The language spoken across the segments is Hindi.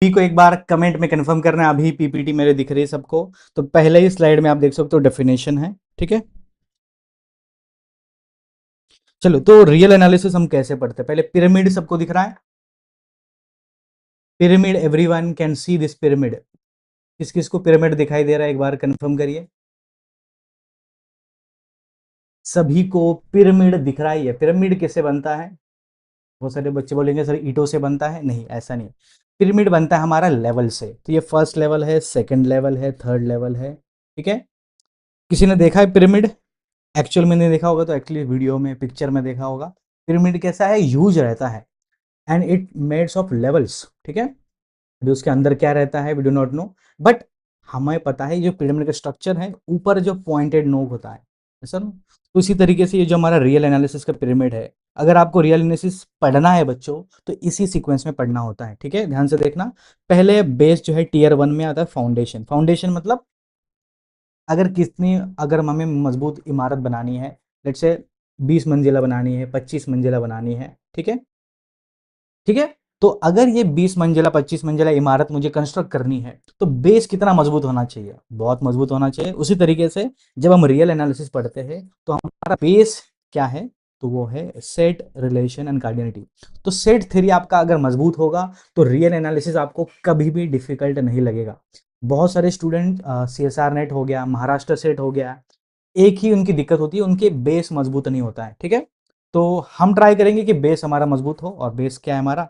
पी को एक बार कमेंट में कंफर्म करना है। अभी पीपीटी मेरे दिख रही है सबको, तो पहले ही स्लाइड में आप देख सकते हो डेफिनेशन है, ठीक है। चलो, तो रियल एनालिसिस हम कैसे पढ़ते हैं? पहले पिरामिड सबको दिख रहा है? Pyramid, everyone can see this pyramid. किस किस को पिरामिड दिखाई दे रहा है, एक बार कंफर्म करिए। सभी को पिरामिड दिख रहा है। ये पिरामिड कैसे बनता है? बहुत सारे बच्चे बोलेंगे सर ईंटों से बनता है। नहीं, ऐसा नहीं। पिरामिड बनता है हमारा लेवल से। तो ये फर्स्ट लेवल है, सेकंड लेवल है, थर्ड लेवल है, ठीक है। किसी ने देखा है पिरामिड? एक्चुअल में नहीं देखा होगा तो एक्चुअली वीडियो में, पिक्चर में देखा होगा। पिरामिड कैसा है? ह्यूज रहता है and it mades of levels, ठीक है। अभी उसके अंदर क्या रहता है we do not know, but हमें पता है जो पिरामिड का स्ट्रक्चर है, ऊपर जो पॉइंटेड नोक होता है सर। तो इसी तरीके से ये जो हमारा रियल एनालिसिस का पिरामिड है, अगर आपको रियल एनालिसिस पढ़ना है बच्चों, तो इसी सीक्वेंस में पढ़ना होता है, ठीक है। ध्यान से देखना। पहले बेस जो है टीयर 1 में आता है फाउंडेशन। फाउंडेशन मतलब अगर हमें मजबूत इमारत बनानी है, लेट्स से 20 मंजिला बनानी है, 25 मंजिला बनानी है, ठीक है, ठीक है। तो अगर ये 20 मंजिला 25 मंजिला इमारत मुझे कंस्ट्रक्ट करनी है, तो बेस कितना मजबूत होना चाहिए? बहुत मजबूत होना चाहिए। उसी तरीके से जब हम रियल एनालिसिस पढ़ते हैं, तो हमारा बेस क्या है? तो वो है सेट, रिलेशन एंड कार्डिनिटी। तो सेट थ्योरी आपका अगर मजबूत होगा, तो रियल एनालिसिस आपको कभी भी डिफिकल्ट नहीं लगेगा। बहुत सारे स्टूडेंट CSR नेट हो गया, महाराष्ट्र सेट हो गया, एक ही उनकी दिक्कत होती है, उनके बेस मजबूत नहीं होता है, ठीक है। तो हम ट्राई करेंगे कि बेस हमारा मजबूत हो। और बेस क्या है हमारा?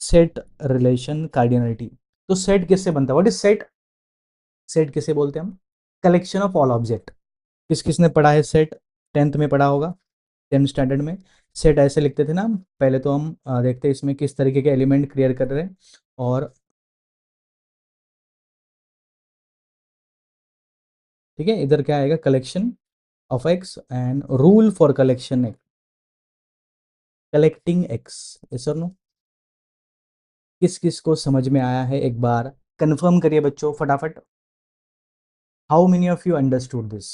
Set, relation, cardinality. तो सेट किससे बनता है? What is set? सेट किसे बोलते हैं हम? Collection of all object. किस किसने पढ़ा है सेट? 10th में पढ़ा होगा, 10th स्टैंडर्ड में। सेट ऐसे लिखते थे ना हम। पहले तो हम देखते हैं इसमें किस तरीके के एलिमेंट क्लियर कर रहे हैं। और ठीक है, इधर क्या आएगा? Collection of x and rule for collection x, collecting x. Yes और नो? किस किस को समझ में आया है, एक बार कंफर्म करिए बच्चों फटाफट। How many of you understood this?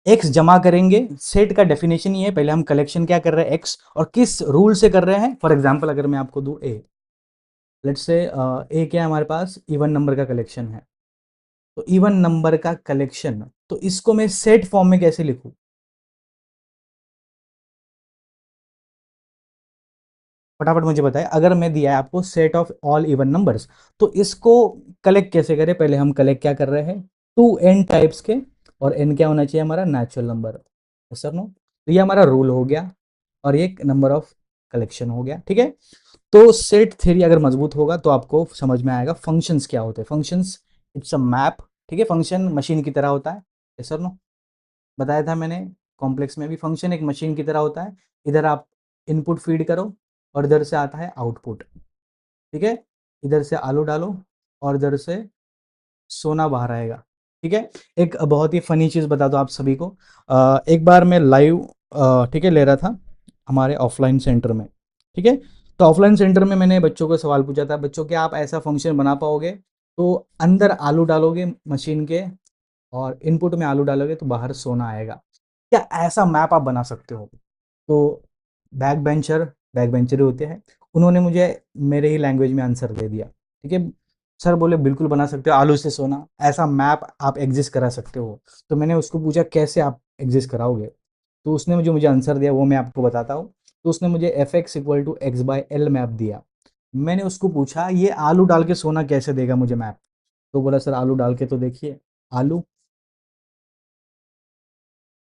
X जमा करेंगे, सेट का डेफिनेशन ही है। पहले हम कलेक्शन क्या कर रहे हैं? एक्स। और किस रूल से कर रहे हैं? फॉर एग्जांपल अगर मैं आपको दूं ए, लेट्स से ए क्या है हमारे पास? इवन नंबर का कलेक्शन है। तो इवन नंबर का कलेक्शन, तो इसको मैं सेट फॉर्म में कैसे लिखूं? फटाफट मुझे बताएं। अगर मैं दिया है आपको set of all even numbers, तो इसको कलेक्ट कैसे करें? पहले हम कलेक्ट क्या कर रहे हैं? 2n टाइप्स के। और n क्या होना चाहिए हमारा? Natural number. Sir no? तो ये हमारा रूल हो गया, और ये नंबर ऑफ कलेक्शन हो गया, ठीक है। तो सेट थ्योरी अगर मजबूत होगा, तो आपको समझ में आएगा फंक्शंस क्या होते हैं। फंक्शंस, इट्स अ मैप, ठीक है। फंक्शन मशीन की तरह होता है, सर नो? बताया था मैंने, कॉम्प्लेक्स में भी फंक्शन एक मशीन की तरह होता है। इधर आप इनपुट फीड करो, और इधर से आता है आउटपुट, ठीक है। इधर से आलू डालो, और इधर से सोना बाहर आएगा, ठीक है। एक बहुत ही फनी चीज़ बता दो आप सभी को। एक बार मैं लाइव, ठीक है, ले रहा था हमारे ऑफलाइन सेंटर में, ठीक है। तो ऑफलाइन सेंटर में मैंने बच्चों को सवाल पूछा था, बच्चों क्या आप ऐसा फंक्शन बना पाओगे? तो अंदर आलू डालोगे मशीन के, और इनपुट में आलू डालोगे तो बाहर सोना आएगा। क्या ऐसा मैप आप बना सकते हो? तो बैक बेंचर ही होते हैं, उन्होंने मुझे मेरे ही लैंग्वेज में आंसर दे दिया, ठीक है। सर बोले बिल्कुल बना सकते हो, आलू से सोना ऐसा मैप आप एग्जिस्ट करा सकते हो। तो मैंने उसको पूछा कैसे आप एग्जिस्ट कराओगे? तो उसने मुझे आंसर दिया, वो मैं आपको बताता हूँ। तो उसने मुझे F X equal to X by L map दिया। मैंने उसको पूछा ये आलू डाल के सोना कैसे देगा मुझे मैप? तो बोला सर आलू डाल के तो देखिए, आलू,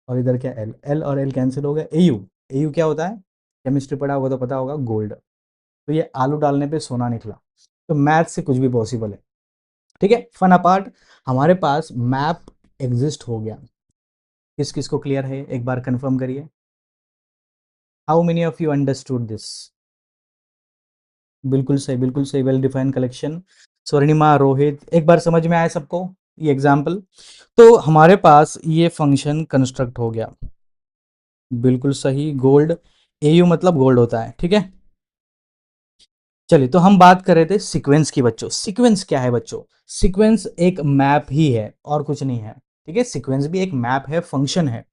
और इधर क्या एल, एल और एल कैंसिल हो गया, एयू। एयू क्या होता है? केमिस्ट्री पढ़ा होगा तो पता होगा, गोल्ड। तो ये आलू डालने पे सोना निकला। तो मैथ से कुछ भी पॉसिबल है, ठीक है। फन अपार्ट, हमारे पास मैप एग्जिस्ट हो गया। किस किस को क्लियर है, एक बार कंफर्म करिए। How many of you understood this? बिल्कुल सही, बिल्कुल सही। Well defined collection. Swarnima, Rohit, एक बार समझ में आया सबको ये एग्जाम्पल? तो हमारे पास ये फंक्शन कंस्ट्रक्ट हो गया, बिल्कुल सही। गोल्ड, एयू मतलब गोल्ड होता है, ठीक है। चलिए, तो हम बात कर रहे थे सीक्वेंस की बच्चों। सीक्वेंस क्या है बच्चों? सीक्वेंस एक मैप ही है और कुछ नहीं है, ठीक है। सीक्वेंस भी एक मैप है, फंक्शन है।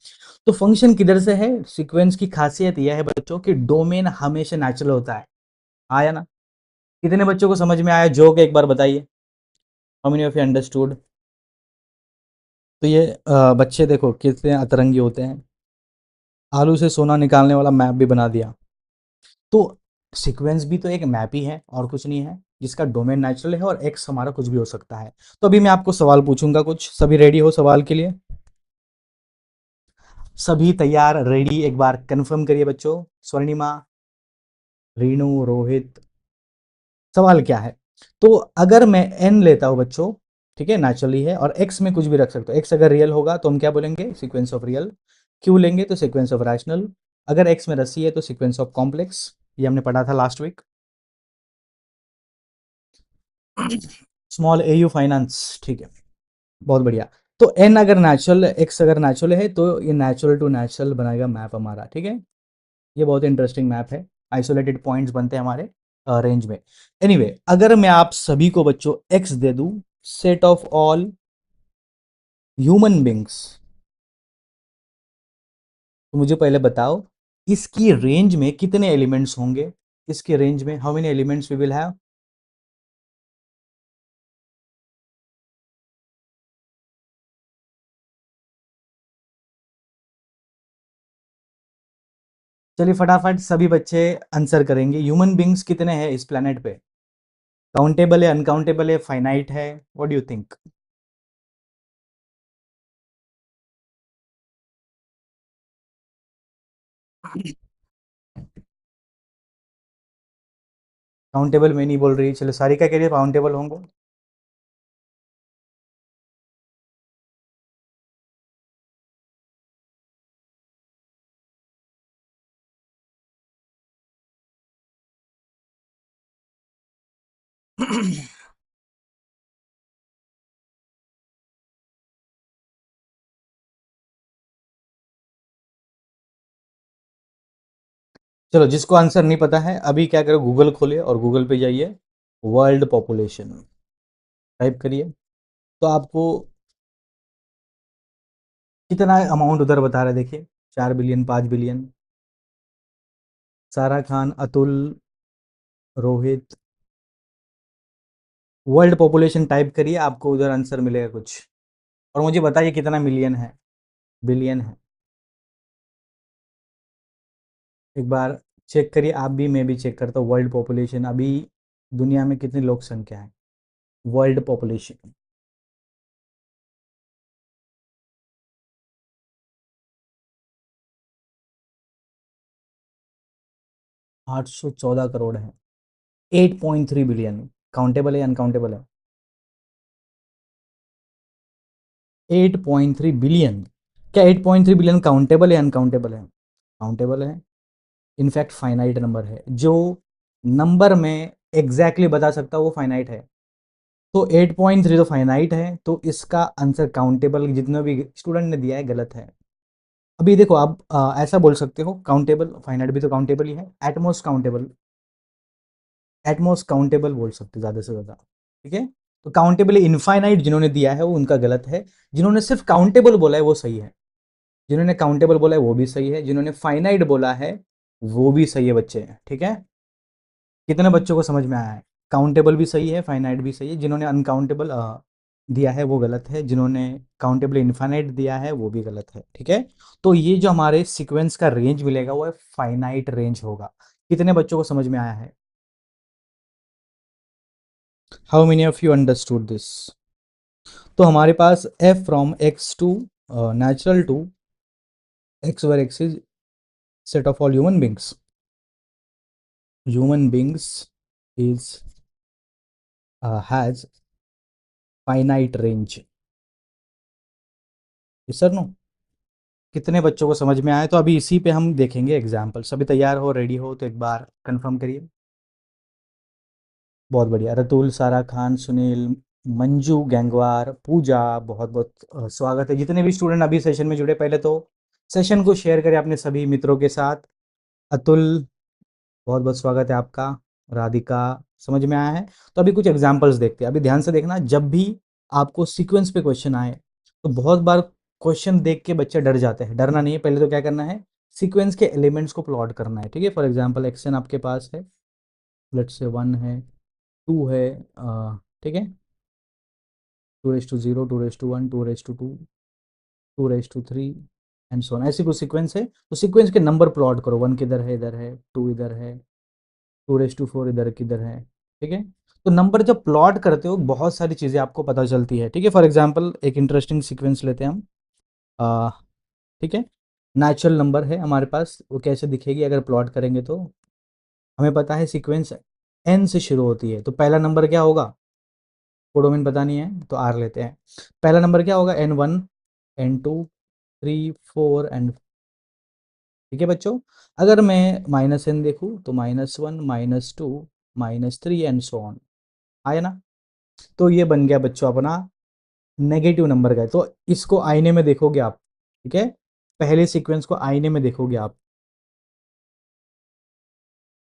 तो फंक्शन किधर से है? सीक्वेंस की खासियत यह है बच्चों कि डोमेन हमेशा नेचुरल होता है। हाँ या ना? कितने बच्चों को समझ में आया जोक, एक बार बताइए। How many of you understood? तो ये बच्चे देखो कितने अतरंगी होते हैं, आलू से सोना निकालने वाला मैप भी बना दिया। तो सीक्वेंस भी तो एक मैप ही है और कुछ नहीं है, जिसका डोमेन नेचुरल है और एक्स हमारा कुछ भी हो सकता है। तो अभी मैं आपको सवाल पूछूंगा कुछ, सभी रेडी हो सवाल के लिए? सभी तैयार, रेडी? एक बार कंफर्म करिए बच्चों। स्वर्णिमा, रीनू, रोहित। सवाल क्या है? तो अगर मैं एन लेता हूं बच्चों, ठीक है, नेचुरली है, और एक्स में कुछ भी रख सकते हो। एक्स अगर रियल होगा तो हम क्या बोलेंगे? Sequence of real. क्यू लेंगे तो सीक्वेंस ऑफ रैशनल। अगर एक्स में रसी है तो सीक्वेंस ऑफ कॉम्प्लेक्स। ये हमने पढ़ा था last week. Small A U finance, ठीक है, बहुत बढ़िया। तो एन अगर नेचुरल, एक्स अगर नेचुरल है, तो ये नेचुरल टू नेचुरल बनाएगा मैप हमारा, ठीक है। ये बहुत इंटरेस्टिंग मैप है, आइसोलेटेड पॉइंट्स बनते हैं हमारे रेंज में। एनीवे अगर मैं आप सभी को बच्चों एक्स दे दूं, set of all human beings, तो मुझे पहले बताओ इसकी रेंज में कितने एलिमेंट्स होंगे? इसके रेंज में how many elements we will have? चलिए फटाफट सभी बच्चे आंसर करेंगे। ह्यूमन बींग्स कितने हैं इस प्लेनेट पे? काउंटेबल है, अनकाउंटेबल है, फाइनाइट है? What do you think? Countable में नहीं बोल रही, चलो सारिका कह रही है काउंटेबल होंगे। चलो जिसको आंसर नहीं पता है अभी क्या करो, गूगल खोलिए और गूगल पे जाइए, वर्ल्ड पॉपुलेशन टाइप करिए, तो आपको कितना अमाउंट उधर बता रहे हैं, देखिए 4 billion, 5 billion. Sara Khan, Atul, Rohit, world population type करिए, आपको उधर आंसर मिलेगा कुछ। और मुझे बताइए कितना मिलियन है, बिलियन है? एक बार चेक करिए आप भी, मैं भी चेक करता हूँ। वर्ल्ड पॉपुलेशन अभी दुनिया में कितनी लोक संख्या है? वर्ल्ड पॉपुलेशन 814 करोड़ है। 8.3 बिलियन काउंटेबल है अनकाउंटेबल है? 8.3 बिलियन। क्या 8.3 बिलियन काउंटेबल है अनकाउंटेबल है? काउंटेबल है, इनफैक्ट फाइनाइट नंबर है। जो नंबर में एग्जैक्टली बता सकता वो फाइनाइट है। तो 8.3 तो फाइनाइट है, तो इसका आंसर काउंटेबल जितना भी स्टूडेंट ने दिया है गलत है। अभी देखो आप ऐसा बोल सकते हो, काउंटेबल फाइनाइट भी तो काउंटेबल ही है। एटमोस्ट काउंटेबल, एटमोस्ट काउंटेबल बोल सकते ज़्यादा से ज़्यादा, ठीक है। तो काउंटेबल इनफाइनाइट जिन्होंने दिया है वो उनका गलत है। जिन्होंने सिर्फ काउंटेबल बोला है वो सही है। जिन्होंने काउंटेबल बोला है वो भी सही है, जिन्होंने फाइनाइट बोला है वो भी सही है बच्चे, ठीक है। कितने बच्चों को समझ में आया है? काउंटेबल भी सही है, फाइनाइट भी सही है। जिन्होंने अनकाउंटेबल दिया है वो गलत है, जिन्होंने काउंटेबल इनफाइनाइट दिया है वो भी गलत है, ठीक है। तो ये जो हमारे सीक्वेंस का रेंज मिलेगा वो है फाइनाइट रेंज होगा। कितने बच्चों को समझ में आया है? How many of you understood this? तो हमारे पास F from X to natural to X where X is set of all human beings. Human beings is has finite range. Sir no, कितने बच्चों को समझ में आया? तो अभी इसी पे हम देखेंगे एग्जाम्पल। सभी तैयार हो, रेडी हो तो एक बार कंफर्म करिए। बहुत बढ़िया, रतुल, सारा खान, सुनील, मंजू गैंगवार, पूजा, बहुत बहुत स्वागत है। जितने भी स्टूडेंट अभी सेशन में जुड़े, पहले तो सेशन को शेयर करें अपने सभी मित्रों के साथ। अतुल, बहुत बहुत स्वागत है आपका। राधिका, समझ में आया है? तो अभी कुछ एग्जाम्पल्स देखते हैं। अभी ध्यान से देखना, जब भी आपको सीक्वेंस पे क्वेश्चन आए तो बहुत बार क्वेश्चन देख के बच्चे डर जाते हैं। डरना नहीं है, पहले तो क्या करना है, सीक्वेंस के एलिमेंट्स को प्लॉट करना है, ठीक है। फॉर एग्जाम्पल एक्शन आपके पास है, लेट्स से 1 है, टू है, ठीक है, 2:0, 2:1, 2:2, 2:3 एंड सो ऑन, ऐसी कुछ सीक्वेंस है। तो सीक्वेंस के नंबर प्लॉट करो, 1 किधर है, इधर है, 2 इधर है, 2:4 इधर किधर है, ठीक है। तो नंबर जब प्लॉट करते हो बहुत सारी चीज़ें आपको पता चलती है, ठीक है। फॉर एग्जांपल एक इंटरेस्टिंग सीक्वेंस लेते हैं हम, आ, ठीक है। नेचुरल नंबर है हमारे पास, वो कैसे दिखेगी अगर प्लॉट करेंगे तो, हमें पता है सीक्वेंस एन से शुरू होती है, तो पहला नंबर क्या होगा, कोडोमेन पता नहीं है तो आर लेते हैं। पहला नंबर क्या होगा, N1, N2, 3, 4 एंड, ठीक है बच्चों। अगर मैं -n देखूँ तो -1, -2, -3 एंड सो ऑन, आया ना। तो ये बन गया बच्चों अपना नेगेटिव नंबर का, तो इसको आईने में देखोगे आप, ठीक है। पहले सीक्वेंस को आईने में देखोगे आप,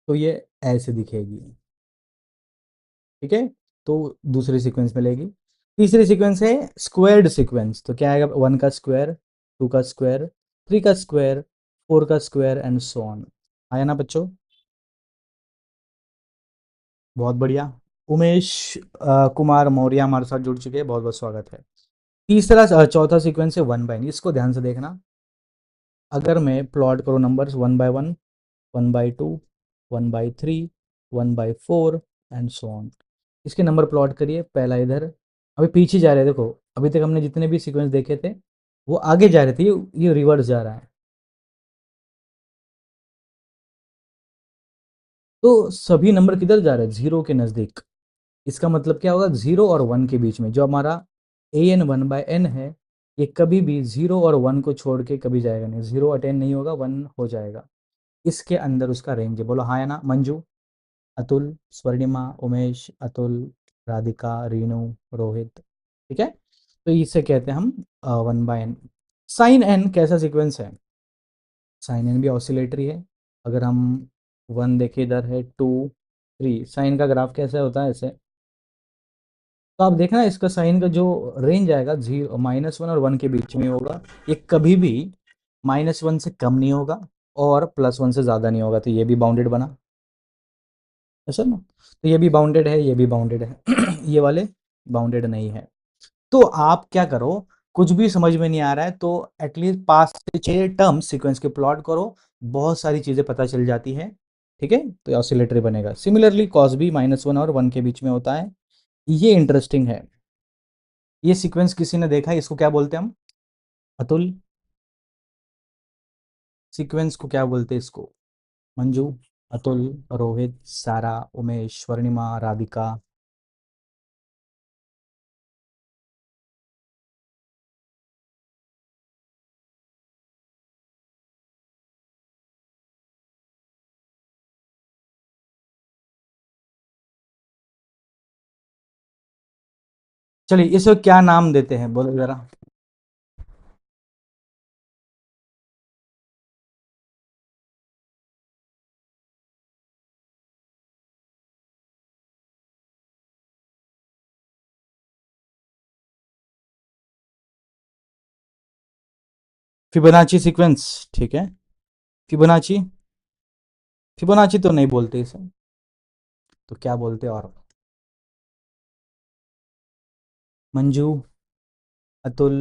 तो ये ऐसे दिखेगी, ठीक है। तो दूसरी सीक्वेंस मिलेगी। तीसरी सीक्वेंस है स्क्वायर्ड सीक्वेंस, तो क्या आएगा, 1 का स्क्वायर, 2 का स्क्वायर, 3 का स्क्वायर, 4 का स्क्वायर एंड सो ऑन, आया ना बच्चों। बहुत बढ़िया। उमेश कुमार मौर्य हमारे साथ जुड़ चुके हैं, बहुत बहुत स्वागत है। तीसरा चौथा सीक्वेंस है 1/n, इसको ध्यान से देखना। अगर मैं प्लॉट करूँ नंबर्स 1/1, 1/2, 1/3, 1/4 एंड सो ऑन, इसके नंबर प्लॉट करिए। पहला इधर, अभी पीछे जा रहे हैं, देखो अभी तक हमने जितने भी सीक्वेंस देखे थे वो आगे जा रहे थे, ये रिवर्स जा रहा है। तो सभी नंबर किधर जा रहे हैं, जीरो के नज़दीक। इसका मतलब क्या होगा, 0 और 1 के बीच में जो हमारा an1/n है, ये कभी भी 0 और 1 को छोड़ के कभी जाएगा नहीं, 0 अटेन नहीं होगा, 1 हो जाएगा। इसके अंदर उसका रेंज है, बोलो हाँ या ना। मंजू, अतुल, स्वर्णिमा, उमेश, अतुल, राधिका, रीनू, रोहित, ठीक है। तो इसे कहते हैं हम 1/n। साइन एन कैसा सीक्वेंस है, साइन एन भी ऑसिलेटरी है। अगर हम 1 देखें, इधर है 2, 3, साइन का ग्राफ कैसा होता है ऐसे। तो आप देखना इसका साइन का जो रेंज आएगा, 0, -1 और 1 के बीच में होगा। ये कभी भी -1 से कम नहीं होगा और +1 से ज़्यादा नहीं होगा, तो ये भी बाउंडेड बना, ऐसा ना। तो ये भी बाउंडेड है, ये भी बाउंडेड है ये वाले बाउंडेड नहीं है। तो आप क्या करो, कुछ भी समझ में नहीं आ रहा है तो एटलीस्ट 5 से 6 टर्म सीक्वेंस के प्लॉट करो, बहुत सारी चीज़ें पता चल जाती है, ठीक है। तो ऑसिलेटरी बनेगा। सिमिलरली कॉस भी -1 और 1 के बीच में होता है, ये इंटरेस्टिंग है। ये सीक्वेंस किसी ने देखा है, इसको क्या बोलते हैं हम, अतुल, सीक्वेंस को क्या बोलते हैं इसको, मंजू, अतुल, रोहित, सारा, उमेश, स्वर्णिमा, राधिका। चलिए इसको क्या नाम देते हैं, बोलो जरा। फिबोनाची सीक्वेंस, ठीक है। फिबोनाची, फिबोनाची तो नहीं बोलते इसे, तो क्या बोलते हैं और, मंजू, अतुल।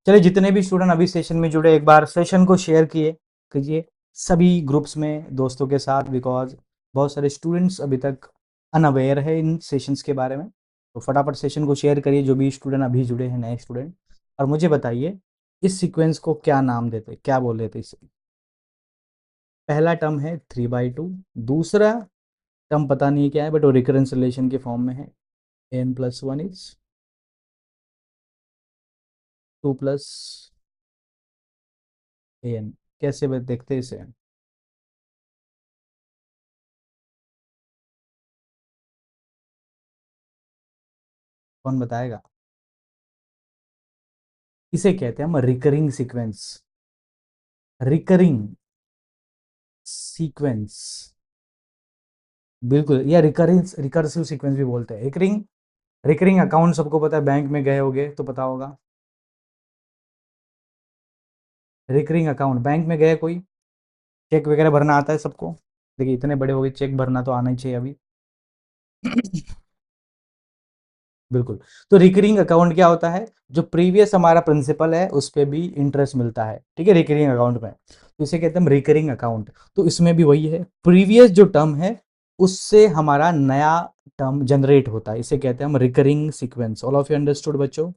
चलिए जितने भी स्टूडेंट अभी सेशन में जुड़े, एक बार सेशन को शेयर किए कीजिए सभी ग्रुप्स में दोस्तों के साथ, बिकॉज बहुत सारे स्टूडेंट्स अभी तक अनअवेयर है इन सेशंस के बारे में। तो फटाफट सेशन को शेयर करिए जो भी स्टूडेंट अभी जुड़े हैं, नए स्टूडेंट। और मुझे बताइए इस सीक्वेंस को क्या नाम देते, क्या बोल रहे थे इसे। पहला टर्म है 3/2, दूसरा टर्म पता नहीं क्या है बट वो रिकरेंस रिलेशन के फॉर्म में है, n+1 इज 2 + an। कैसे देखते हैं इसे, कौन बताएगा। इसे कहते हैं हम रिकरिंग सीक्वेंस, रिकरिंग सीक्वेंस, बिल्कुल। या रिकरिंग रिकर्सिव सीक्वेंस भी बोलते हैं। रिकरिंग, रिकरिंग अकाउंट सबको पता है, बैंक में गए होगे तो पता होगा। रिकरिंग अकाउंट, बैंक में गए कोई, चेक वगैरह भरना आता है सबको। देखिए इतने बड़े हो गए, चेक भरना तो आना ही चाहिए अभी बिल्कुल। तो रिकरिंग अकाउंट क्या होता है? जो प्रीवियस हमारा प्रिंसिपल है उस पे भी इंटरेस्ट मिलता है, ठीक है, रिकरिंग अकाउंट में। तो इसे कहते हैं हम रिकरिंग अकाउंट। तो इसमें भी वही है, प्रीवियस जो टर्म है उससे हमारा नया टर्म जनरेट होता है, इसे कहते हैं हम recurring sequence. All of you understood बच्चों?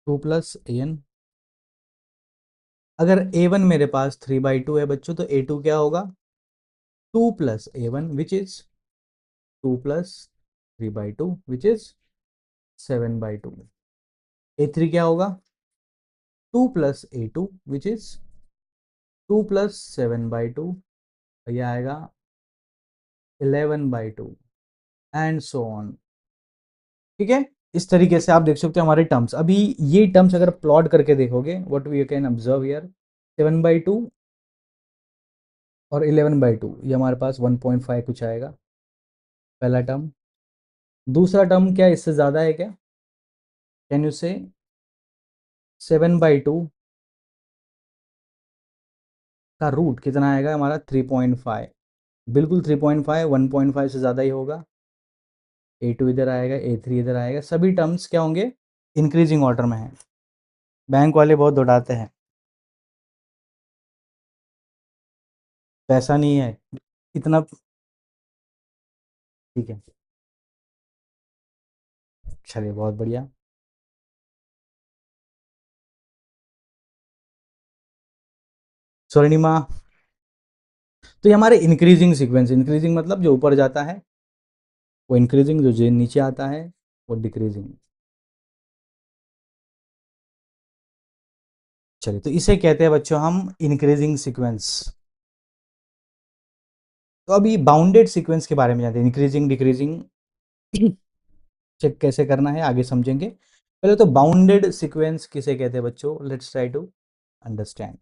2 + an। अगर a1 मेरे पास 3/2 है बच्चों, तो a2 क्या होगा? 2 + a1 which is 2 + 3/2 which is 7/2। a3 क्या होगा? 2 + a2 विच इज 2 + 7/2। ये आएगा 11/2 एंड सो ऑन। ठीक है, इस तरीके से आप देख सकते हो हमारे टर्म्स। अभी ये टर्म्स अगर प्लॉट करके देखोगे, what we can observe here, 7/2 और 11/2, ये हमारे पास 1.5 कुछ आएगा, पहला टर्म। दूसरा टर्म क्या इससे ज़्यादा है क्या? कैन यू से 7/2 का रूट कितना आएगा हमारा? 3.5। बिल्कुल 3.5, 1.5 से ज़्यादा ही होगा। a2 इधर आएगा, a3 इधर आएगा, सभी टर्म्स क्या होंगे? इंक्रीजिंग ऑर्डर में है। बैंक वाले बहुत दौड़ाते हैं, पैसा नहीं है इतना। ठीक है, चलिए बहुत बढ़िया। स्वर्णिमा, तो ये हमारे इंक्रीजिंग सीक्वेंस, इंक्रीजिंग मतलब जो ऊपर जाता है वो इंक्रीजिंग, जो नीचे आता है वो डिक्रीजिंग। चलिए, तो इसे कहते हैं बच्चों हम इंक्रीजिंग सीक्वेंस। तो अभी बाउंडेड सीक्वेंस के बारे में जानते हैं, इंक्रीजिंग डिक्रीजिंग चेक कैसे करना है आगे समझेंगे। पहले तो बाउंडेड सीक्वेंस किसे कहते हैं बच्चों? Let's try to understand.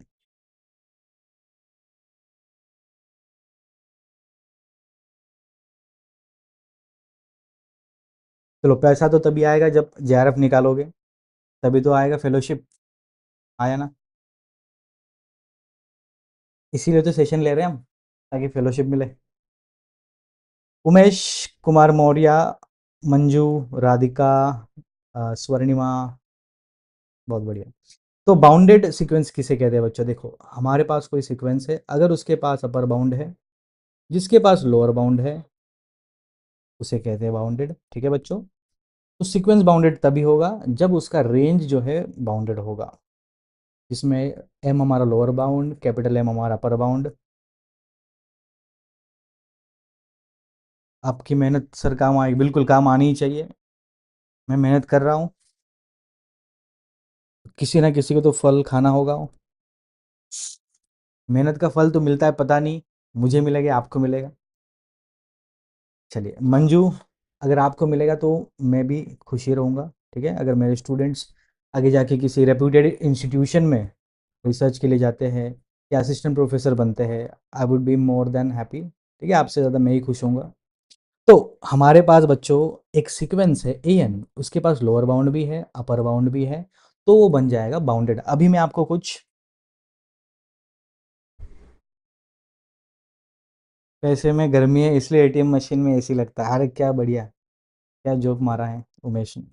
चलो, पैसा तो तभी आएगा जब जेआरएफ निकालोगे, तभी तो आएगा फेलोशिप। आया ना? इसीलिए तो सेशन ले रहे हैं हम, ताकि फेलोशिप मिले। उमेश कुमार मौर्य, मंजू, राधिका, स्वर्णिमा, बहुत बढ़िया। तो बाउंडेड सीक्वेंस किसे कहते हैं बच्चों? देखो, हमारे पास कोई सीक्वेंस है, अगर उसके पास अपर बाउंड है, जिसके पास लोअर बाउंड है, उसे कहते हैं बाउंडेड। ठीक है बच्चों? तो सीक्वेंस बाउंडेड तभी होगा जब उसका रेंज जो है बाउंडेड होगा, जिसमें एम हमारा लोअर बाउंड, कैपिटल एम हमारा अपर बाउंड। आपकी मेहनत सर काम आएगी, बिल्कुल काम आनी ही चाहिए। मैं मेहनत कर रहा हूँ, किसी ना किसी को तो फल खाना होगा। मेहनत का फल तो मिलता है, पता नहीं मुझे मिलेगा आपको मिलेगा। चलिए मंजू, अगर आपको मिलेगा तो मैं भी खुशी रहूँगा। ठीक है, अगर मेरे स्टूडेंट्स आगे जाके किसी रेप्यूटेड इंस्टीट्यूशन में रिसर्च के लिए जाते हैं या असिस्टेंट प्रोफेसर बनते हैं, I would be more than happy. ठीक है, आपसे ज़्यादा मैं ही खुश होऊंगा। तो हमारे पास बच्चों एक सीक्वेंस है ए एन, उसके पास लोअर बाउंड भी है अपर बाउंड भी है, तो वो बन जाएगा बाउंडेड। अभी मैं आपको कुछ पैसे में गर्मी है इसलिए एटीएम मशीन में एसी लगता है। अरे क्या बढ़िया, क्या जोक मारा है उमेश ने।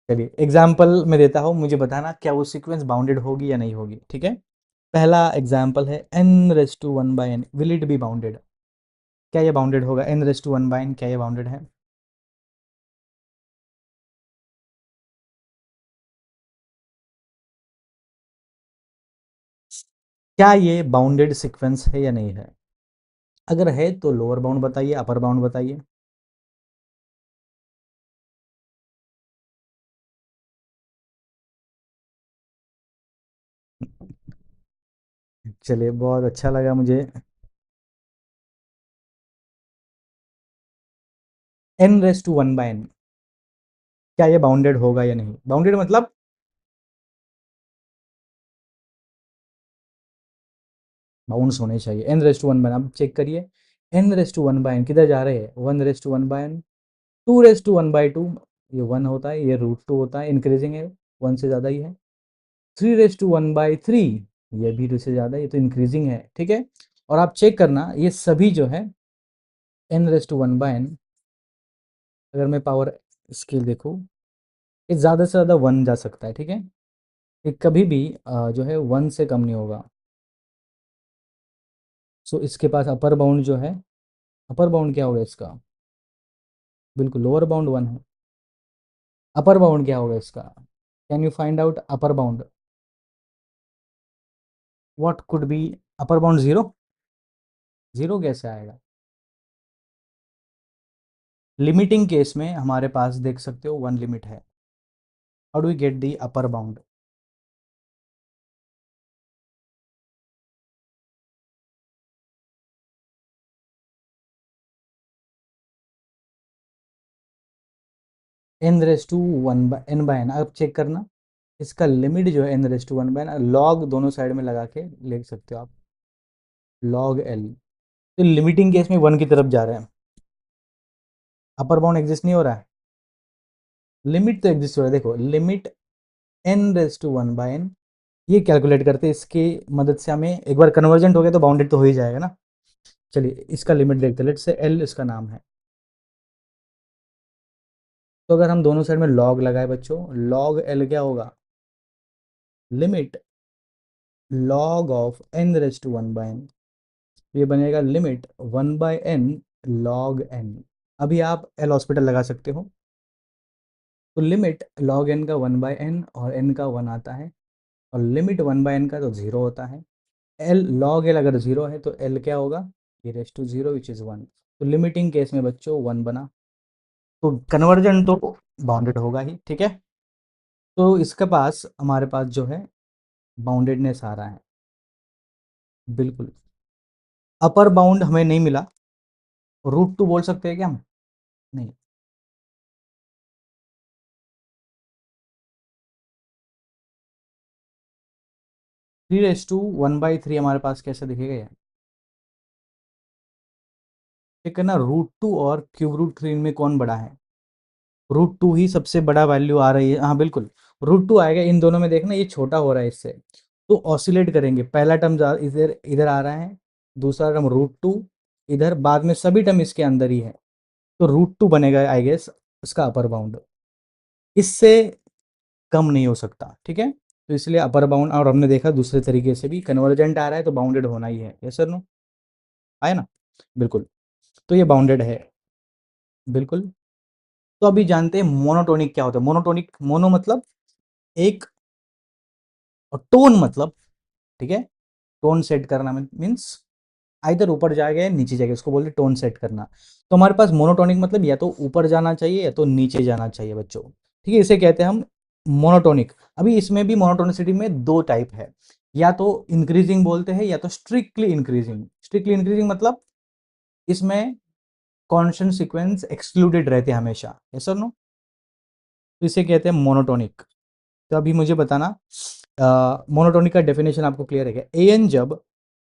चलिए एग्जाम्पल मैं देता हूँ, मुझे बताना क्या वो सीक्वेंस बाउंडेड होगी या नहीं होगी। ठीक है, पहला एग्जाम्पल है n⁻1/n, will it be bounded? क्या ये बाउंडेड होगा? n⁻1/n, क्या ये बाउंडेड है? क्या ये बाउंडेड सीक्वेंस है या नहीं है? अगर है तो लोअर बाउंड बताइए, अपर बाउंड बताइए। चलिए बहुत अच्छा लगा मुझे। n⁻1/n, क्या ये बाउंडेड होगा या नहीं? बाउंडेड मतलब बाउंड्स होने चाहिए। n⁻1/n, अब चेक करिए, n⁻1/n किधर जा रहे हैं? 1⁻1/n, 2⁻1/2, ये 1 होता है, ये √2 होता है, इंक्रीजिंग है। वन से ज़्यादा ही है। 3 रेस टू 1/3, ये भी 2 से ज़्यादा, ये तो इंक्रीजिंग है, ठीक है। और आप चेक करना ये सभी जो है n/1/n, अगर मैं पावर स्केल देखूँ, ये ज़्यादा से ज़्यादा 1 जा सकता है, ठीक है। ये कभी भी जो है 1 से कम नहीं होगा। सो इसके पास अपर बाउंड जो है, अपर बाउंड क्या होगा इसका, बिल्कुल लोअर बाउंड 1 है। अपर बाउंड क्या होगा इसका, can you find out upper bound, what could be upper bound, 0। 0 कैसे आएगा, लिमिटिंग केस में हमारे पास देख सकते हो 1 लिमिट है। How do we get the upper bound, n/1/n, अब चेक करना इसका लिमिट जो है n/1/n, लॉग दोनों साइड में लगा के लिख सकते हो आप, लॉग एल। तो लिमिटिंग केस में 1 की तरफ जा रहे हैं, अपर बाउंड एग्जिस्ट नहीं हो रहा है, लिमिट तो एग्जिस्ट हो रहा है। देखो लिमिट n/1/n, ये कैलकुलेट करते हैं, इसकी मदद से हमें एक बार कन्वर्जेंट हो गया तो बाउंडेड तो हो ही जाएगा ना। चलिए इसका लिमिट देखते हैं, लेट से एल इसका नाम है। तो अगर हम दोनों साइड में लॉग लगाए बच्चों, लॉग एल क्या होगा, लिमिट लॉग ऑफ n/1/n, ये बनेगा लिमिट 1/n लॉग n। अभी आप एल हॉस्पिटल लगा सकते हो, तो लिमिट लॉग n का 1/n और n का 1 आता है, और लिमिट 1/n का तो 0 होता है। एल लॉग एल अगर 0 है तो एल क्या होगा, e⁻0 विच इज़ 1। तो लिमिटिंग केस में बच्चों 1 बना, तो कन्वर्जन तो बाउंडेड होगा ही, ठीक है। तो इसके पास हमारे पास जो है बाउंडेडनेस आ रहा है, बिल्कुल। अपर बाउंड हमें नहीं मिला, √2 बोल सकते हैं क्या हम, नहीं। 3/1/3 हमारे पास कैसे दिखेगा ये, चेक करना, √2 और √3 में कौन बड़ा है, √2 ही सबसे बड़ा वैल्यू आ रही है, हाँ बिल्कुल। √2 आएगा, इन दोनों में देखना ये छोटा हो रहा है इससे, तो ऑसिलेट करेंगे, पहला टर्म इधर इधर आ रहा है, दूसरा टर्म √2 इधर, बाद में सभी टर्म इसके अंदर ही है, तो √2 बनेगा आई गेस उसका अपर बाउंड, इससे कम नहीं हो सकता, ठीक है। तो इसलिए अपर बाउंड, और हमने देखा दूसरे तरीके से भी कन्वर्जेंट आ रहा है तो बाउंडेड होना ही है, यस सर नो, आया ना, बिल्कुल। तो ये बाउंडेड है, बिल्कुल। तो अभी जानते हैं मोनोटोनिक क्या होता है, मोनोटोनिक, मोनो मतलब एक, और टोन मतलब, ठीक है, टोन सेट करना मीन्स इधर ऊपर जाएगा या नीचे जाएगा, इसको बोलते हैं टोन सेट करना। तो हमारे पास मोनोटोनिक मतलब या तो ऊपर जाना चाहिए या तो नीचे जाना चाहिए बच्चों, ठीक है, इसे कहते हैं हम मोनोटोनिक। अभी इसमें भी मोनोटोनिसिटी में दो टाइप है, या तो इंक्रीजिंग बोलते हैं या तो स्ट्रिक्टली इंक्रीजिंग। स्ट्रिक्टली इंक्रीजिंग मतलब इसमें कॉन्स्टेंट सीक्वेंस एक्सक्लूडेड रहते हैं हमेशा, यस और नो, तो इसे कहते हैं मोनोटोनिक। तो अभी मुझे बताना मोनोटोनिक का डेफिनेशन आपको क्लियर है क्या, an जब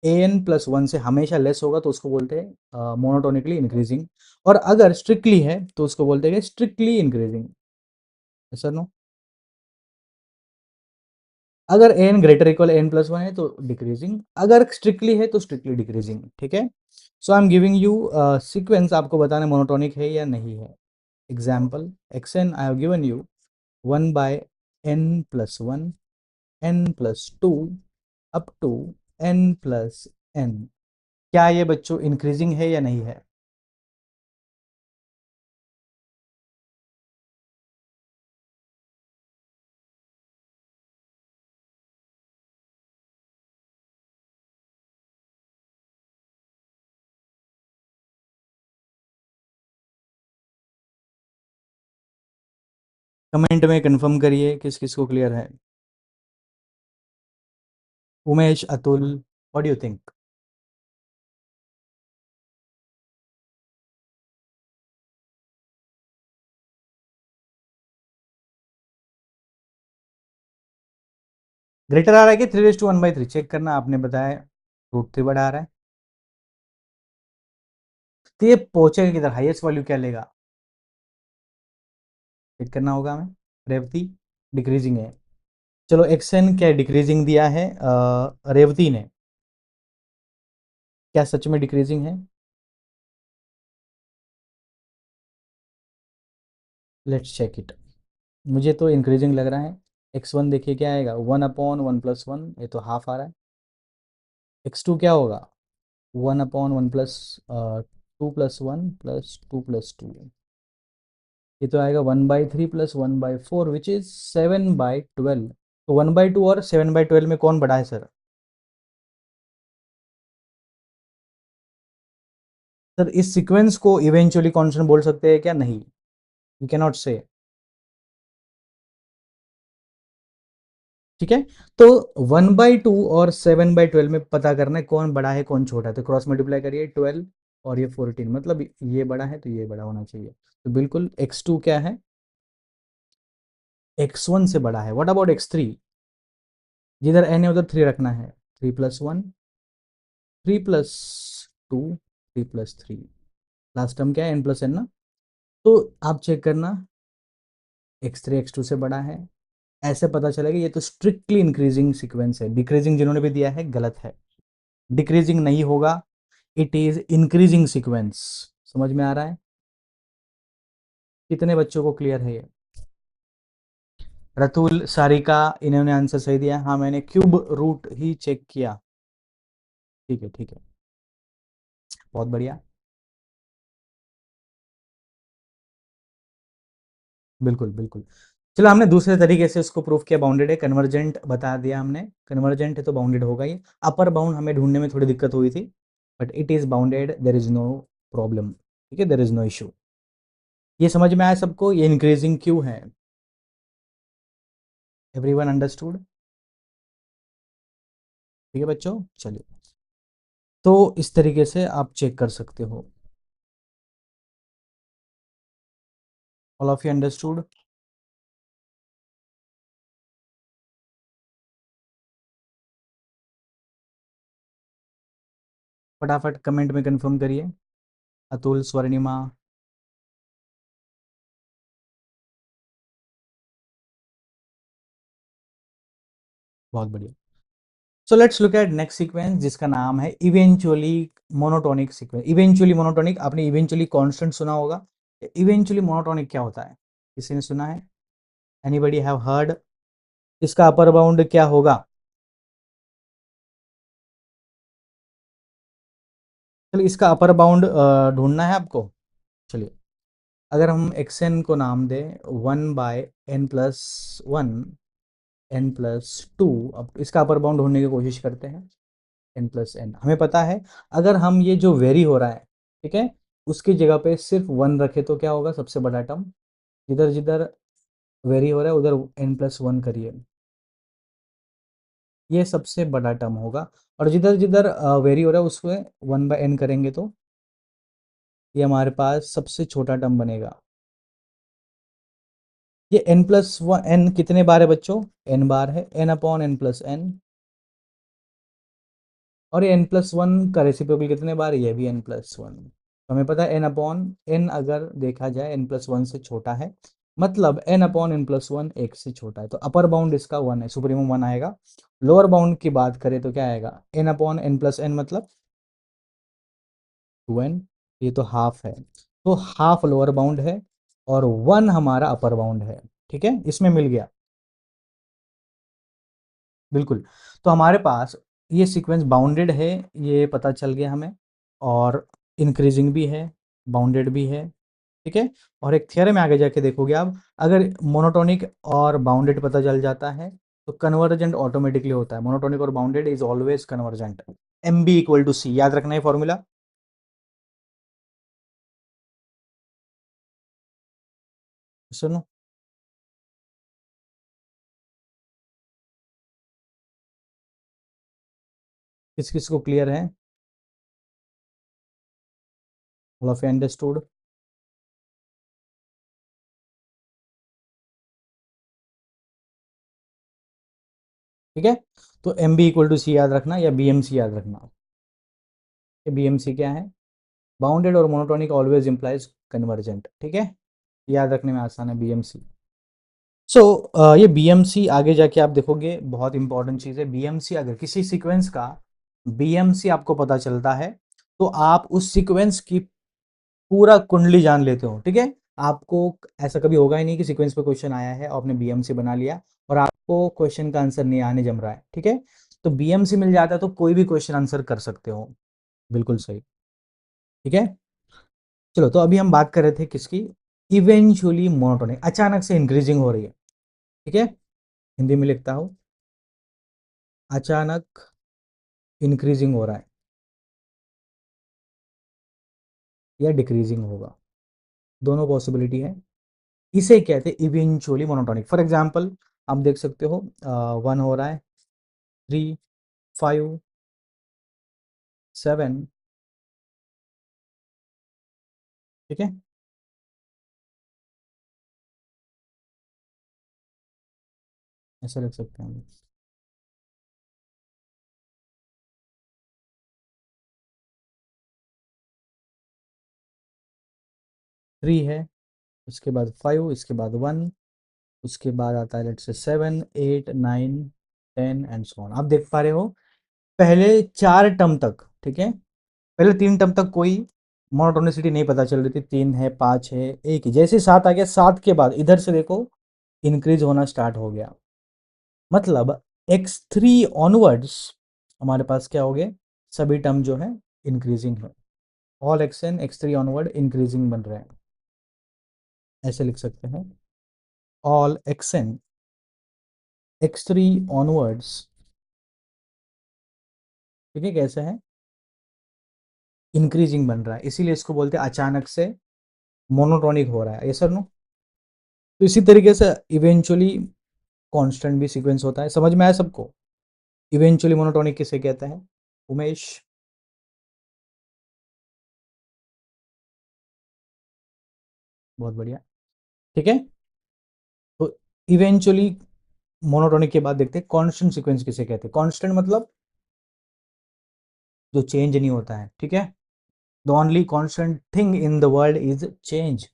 an+1 से हमेशा लेस होगा तो उसको बोलते हैं मोनोटोनिकली इंक्रीजिंग, और अगर स्ट्रिक्टली है तो उसको बोलते हैं स्ट्रिक्टली इंक्रीजिंग, सर नो। अगर an ग्रेटर इक्वल n+1 है तो डिक्रीजिंग, अगर स्ट्रिक्टली है तो स्ट्रिक्टली डिक्रीजिंग, ठीक है। So I am giving you sequence, आपको बताना मोनोटोनिक है या नहीं है। Example xn I have given you 1/n+1, n+2 up to n+n। क्या ये बच्चों इंक्रीजिंग है या नहीं है, कमेंट में कंफर्म करिए किस किस को क्लियर है। Umesh, Atul, what do you think. Greater आ रहा है कि 3/1/3, चेक करना, आपने बताया √3 बढ़ा रहा है, तो ये पहुंचेगा किधर, हाईएस्ट वैल्यू क्या लेगा, चेक करना होगा हमें, रेवती। डिक्रीजिंग है। चलो एक्सएन क्या डिक्रीजिंग दिया है रेवती ने, क्या सच में डिक्रीजिंग है? Let's check it. मुझे तो इंक्रीजिंग लग रहा है। x1 देखिए क्या आएगा, 1/1 + 1, ये तो हाफ आ रहा है। x2 क्या होगा, 1/1 + 2 + 1 + 2 + 2, ये तो आएगा 1/3 + 1/4 विच इज 7/12। तो 1/2 और 7/12 में कौन बड़ा है सर? सर इस सीक्वेंस को इवेंचुअली कांस्टेंट बोल सकते हैं क्या? नहीं, यू कैन नॉट से। ठीक है, तो 1/2 और 7/12 में पता करना है कौन बड़ा है कौन छोटा है, तो क्रॉस मल्टीप्लाई करिए, 12 और ये 14, मतलब ये बड़ा है तो ये बड़ा होना चाहिए। तो बिल्कुल x2 क्या है, x1 से बड़ा है। What about x3? जिधर n है उधर 3 रखना है, 3 + 1, 3 + 2, 3 + 3, लास्ट टर्म क्या है, n + n ना। तो आप चेक करना, x3 x2 से बड़ा है, ऐसे पता चलेगा ये तो स्ट्रिक्टली इंक्रीजिंग सीक्वेंस है। डिक्रीजिंग जिन्होंने भी दिया है गलत है, डिक्रीजिंग नहीं होगा, इट इज इंक्रीजिंग सीक्वेंस। समझ में आ रहा है? कितने बच्चों को क्लियर है ये? रतुल, सारिका, इन्होंने आंसर सही दिया। हाँ मैंने क्यूब रूट ही चेक किया। ठीक है ठीक है, बहुत बढ़िया। बिल्कुल बिल्कुल। चलो हमने दूसरे तरीके से इसको प्रूफ किया, बाउंडेड है, कन्वर्जेंट बता दिया हमने, कन्वर्जेंट है तो बाउंडेड होगा ही। अपर बाउंड हमें ढूंढने में थोड़ी दिक्कत हुई थी, but it is bounded, there is no problem. ठीक है, देर इज नो इशू। ये समझ में आया सबको, ये इंक्रीजिंग क्यों है? Everyone understood? ठीक है बच्चों, चलिए, तो इस तरीके से आप चेक कर सकते हो। All of you understood? फटाफट कमेंट में कंफर्म करिए। अतुल, स्वर्णिमा। बहुत बढ़िया। So let's look at next sequence जिसका नाम है eventually monotonic sequence. Eventually monotonic, आपने इवेंचुअली कांस्टेंट सुना होगा, इवेंचुअली मोनोटोनिक क्या होता है? किसी ने सुना है? Anybody have heard? इसका अपर बाउंड क्या होगा? चलिए इसका अपर बाउंड ढूंढना है आपको। चलिए, अगर हम एक्स एन को नाम दें 1/n+1 n+2, अब इसका अपर बाउंड ढूंढने की कोशिश करते हैं। n+n हमें पता है, अगर हम ये जो वेरी हो रहा है, ठीक है, उसकी जगह पे सिर्फ 1 रखे तो क्या होगा, सबसे बड़ा टर्म। जिधर जिधर वेरी हो रहा है उधर n+1 करिए, ये सबसे बड़ा टर्म होगा। और जिधर जिधर वेरी हो रहा है उसमें 1/n करेंगे तो ये हमारे पास सबसे छोटा टर्म बनेगा। ये n+1 कितने बार है बच्चों? n बार है, n/n+n। और ये n+1 का रेसिप्रोकल कितने बार है? ये भी n+1। तो हमें पता है n/n अगर देखा जाए n+1 से छोटा है, मतलब n/n+1 1 से छोटा है, तो अपर बाउंड इसका 1 है, सुप्रीमम 1 आएगा। लोअर बाउंड की बात करें तो क्या आएगा, n/n+n मतलब 2n, ये तो हाफ है, तो हाफ लोअर बाउंड है और 1 हमारा अपर बाउंड है। ठीक है, इसमें मिल गया। बिल्कुल। तो हमारे पास ये सीक्वेंस बाउंडेड है, ये पता चल गया हमें, और इंक्रीजिंग भी है, बाउंडेड भी है। ठीक है, और एक थ्योरम में आगे जाके देखोगे आप, अगर मोनोटोनिक और बाउंडेड पता चल जाता है तो कन्वर्जेंट ऑटोमेटिकली होता है। मोनोटोनिक और bounded is always convergent. MB = C, याद रखना है फॉर्मूला। सुनो, किस किस को क्लियर है? All of you understood? ठीक है, तो MB = C याद रखना या BMC याद रखना। BMC क्या है? बाउंडेड और मोनोटोनिक ऑलवेज इंप्लाइज कन्वर्जेंट। ठीक है, याद रखने में आसान है BMC। सो ये बीएमसी आगे जाके आप देखोगे बहुत इंपॉर्टेंट चीज़ है। बीएमसी अगर किसी सीक्वेंस का बीएमसी आपको पता चलता है तो आप उस सीक्वेंस की पूरा कुंडली जान लेते हो, ठीक है। आपको ऐसा कभी होगा ही नहीं कि सीक्वेंस पे क्वेश्चन आया है और आपने बीएमसी बना लिया और आपको क्वेश्चन का आंसर नहीं आने जम रहा है, ठीक है। तो बीएमसी मिल जाता है तो कोई भी क्वेश्चन आंसर कर सकते हो, बिल्कुल सही, ठीक है। चलो तो अभी हम बात कर रहे थे किसकी, इवेंचुअली मोनोटोनिक, अचानक से इंक्रीजिंग हो रही है, ठीक है। हिंदी में लिखता हूँ, अचानक इंक्रीजिंग हो रहा है या डिक्रीजिंग होगा, दोनों पॉसिबिलिटी है। इसे कहते हैं इवेंचुअली मोनोटोनिक। फॉर एग्जांपल आप देख सकते हो 1 हो रहा है, 3, 5, 7, ठीक है। ऐसा लिख सकते हैं हम। 3 है, उसके बाद 5, इसके बाद 1, उसके बाद आता है लेट्स से 7, 8, 9, 10 एंड सो ऑन। आप देख पा रहे हो पहले 4 टर्म तक, ठीक है। पहले 3 टर्म तक कोई मोनोटोनिसिटी नहीं पता चल रही थी, 3 है, 5 है, 1 ही। जैसे 7 आ गया, 7 के बाद इधर से देखो इंक्रीज होना स्टार्ट हो गया। मतलब x3 ऑनवर्ड्स हमारे पास क्या हो गए, सभी टर्म जो है इंक्रीजिंग है। All X N x3 onward increasing बन रहे हैं, ऐसे लिख सकते हैं। All X N x3 onwards, ठीक है, कैसे है, इंक्रीजिंग बन रहा है, इसीलिए इसको बोलते हैं अचानक से मोनोटोनिक हो रहा है, ये सर नो। तो इसी तरीके से इवेंचुअली कांस्टेंट भी सीक्वेंस होता है, समझ में आया सबको। इवेंचुअली मोनोटोनिक किसे कहते हैं, उमेश। बहुत बढ़िया, ठीक है। तो इवेंचुअली मोनोटोनिक के बाद देखते हैं कांस्टेंट सीक्वेंस किसे कहते हैं। कांस्टेंट मतलब जो चेंज नहीं होता है, ठीक है। The only constant thing in the world is change,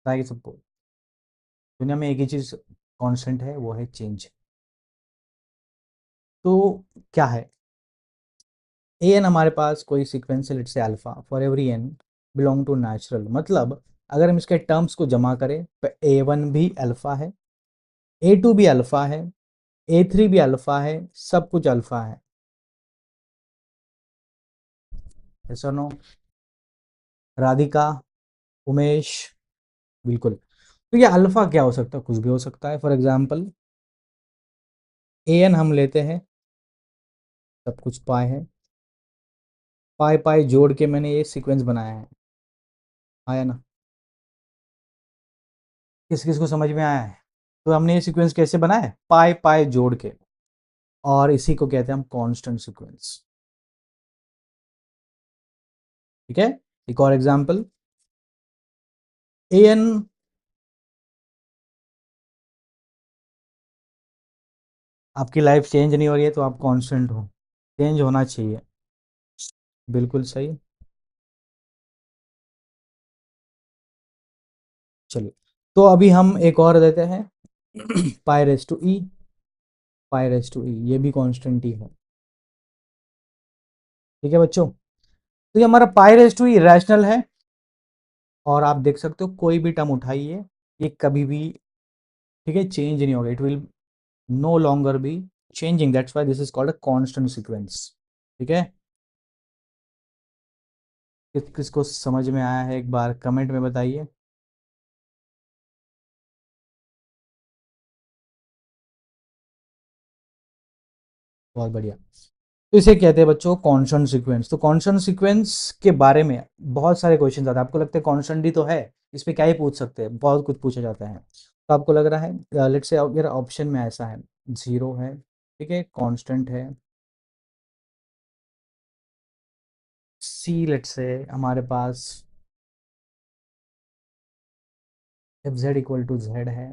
ताकि सबको, दुनिया में एक ही चीज कांस्टेंट है, वो है चेंज। तो क्या है, ए एन हमारे पास कोई सीक्वेंस है, let's say alpha, for every N belong to natural. मतलब अगर हम इसके टर्म्स को जमा करें तो ए वन भी अल्फा है, ए टू भी अल्फा है, ए थ्री भी अल्फा है, सब कुछ अल्फा है, ऐसा नो। राधिका, उमेश, बिल्कुल। तो ये अल्फा क्या हो सकता है, कुछ भी हो सकता है। फॉर एग्जाम्पल ए एन हम लेते हैं, सब कुछ पाए है, पाए पाए जोड़ के मैंने ये सीक्वेंस बनाया है, आया ना, किस किस को समझ में आया है। तो हमने ये सीक्वेंस कैसे बनाया है, पाए पाए जोड़ के, और इसी को कहते हैं हम कांस्टेंट सीक्वेंस, ठीक है। एक और एग्जांपल, ए एन, आपकी लाइफ चेंज नहीं हो रही है तो आप कांस्टेंट हो, चेंज होना चाहिए, बिल्कुल सही। चलिए, तो अभी हम एक और देते हैं pi raise to E, pi raise to E, ये भी कांस्टेंट ही है, ठीक है बच्चों। तो ये हमारा pi raise to E rational है, और आप देख सकते हो कोई भी टर्म उठाइए ये कभी भी, ठीक है, चेंज नहीं होगा, it will no longer be changing, that's why this is called a constant sequence, ठीक है। किस किसको समझ में आया है एक बार कमेंट में बताइए। बहुत बढ़िया। तो इसे कहते हैं बच्चों कांस्टेंट सीक्वेंस। तो कांस्टेंट सीक्वेंस के बारे में बहुत सारे क्वेश्चन आते हैं, आपको लगता है कांस्टेंट ही तो है, इस पे क्या ही पूछ सकते हैं, बहुत कुछ पूछा जाता है। तो आपको लग रहा है लेट्स से अगर ऑप्शन में ऐसा है, जीरो है, ठीक है, कांस्टेंट है, सी लेट्स से हमारे पास F Z equal to Z है,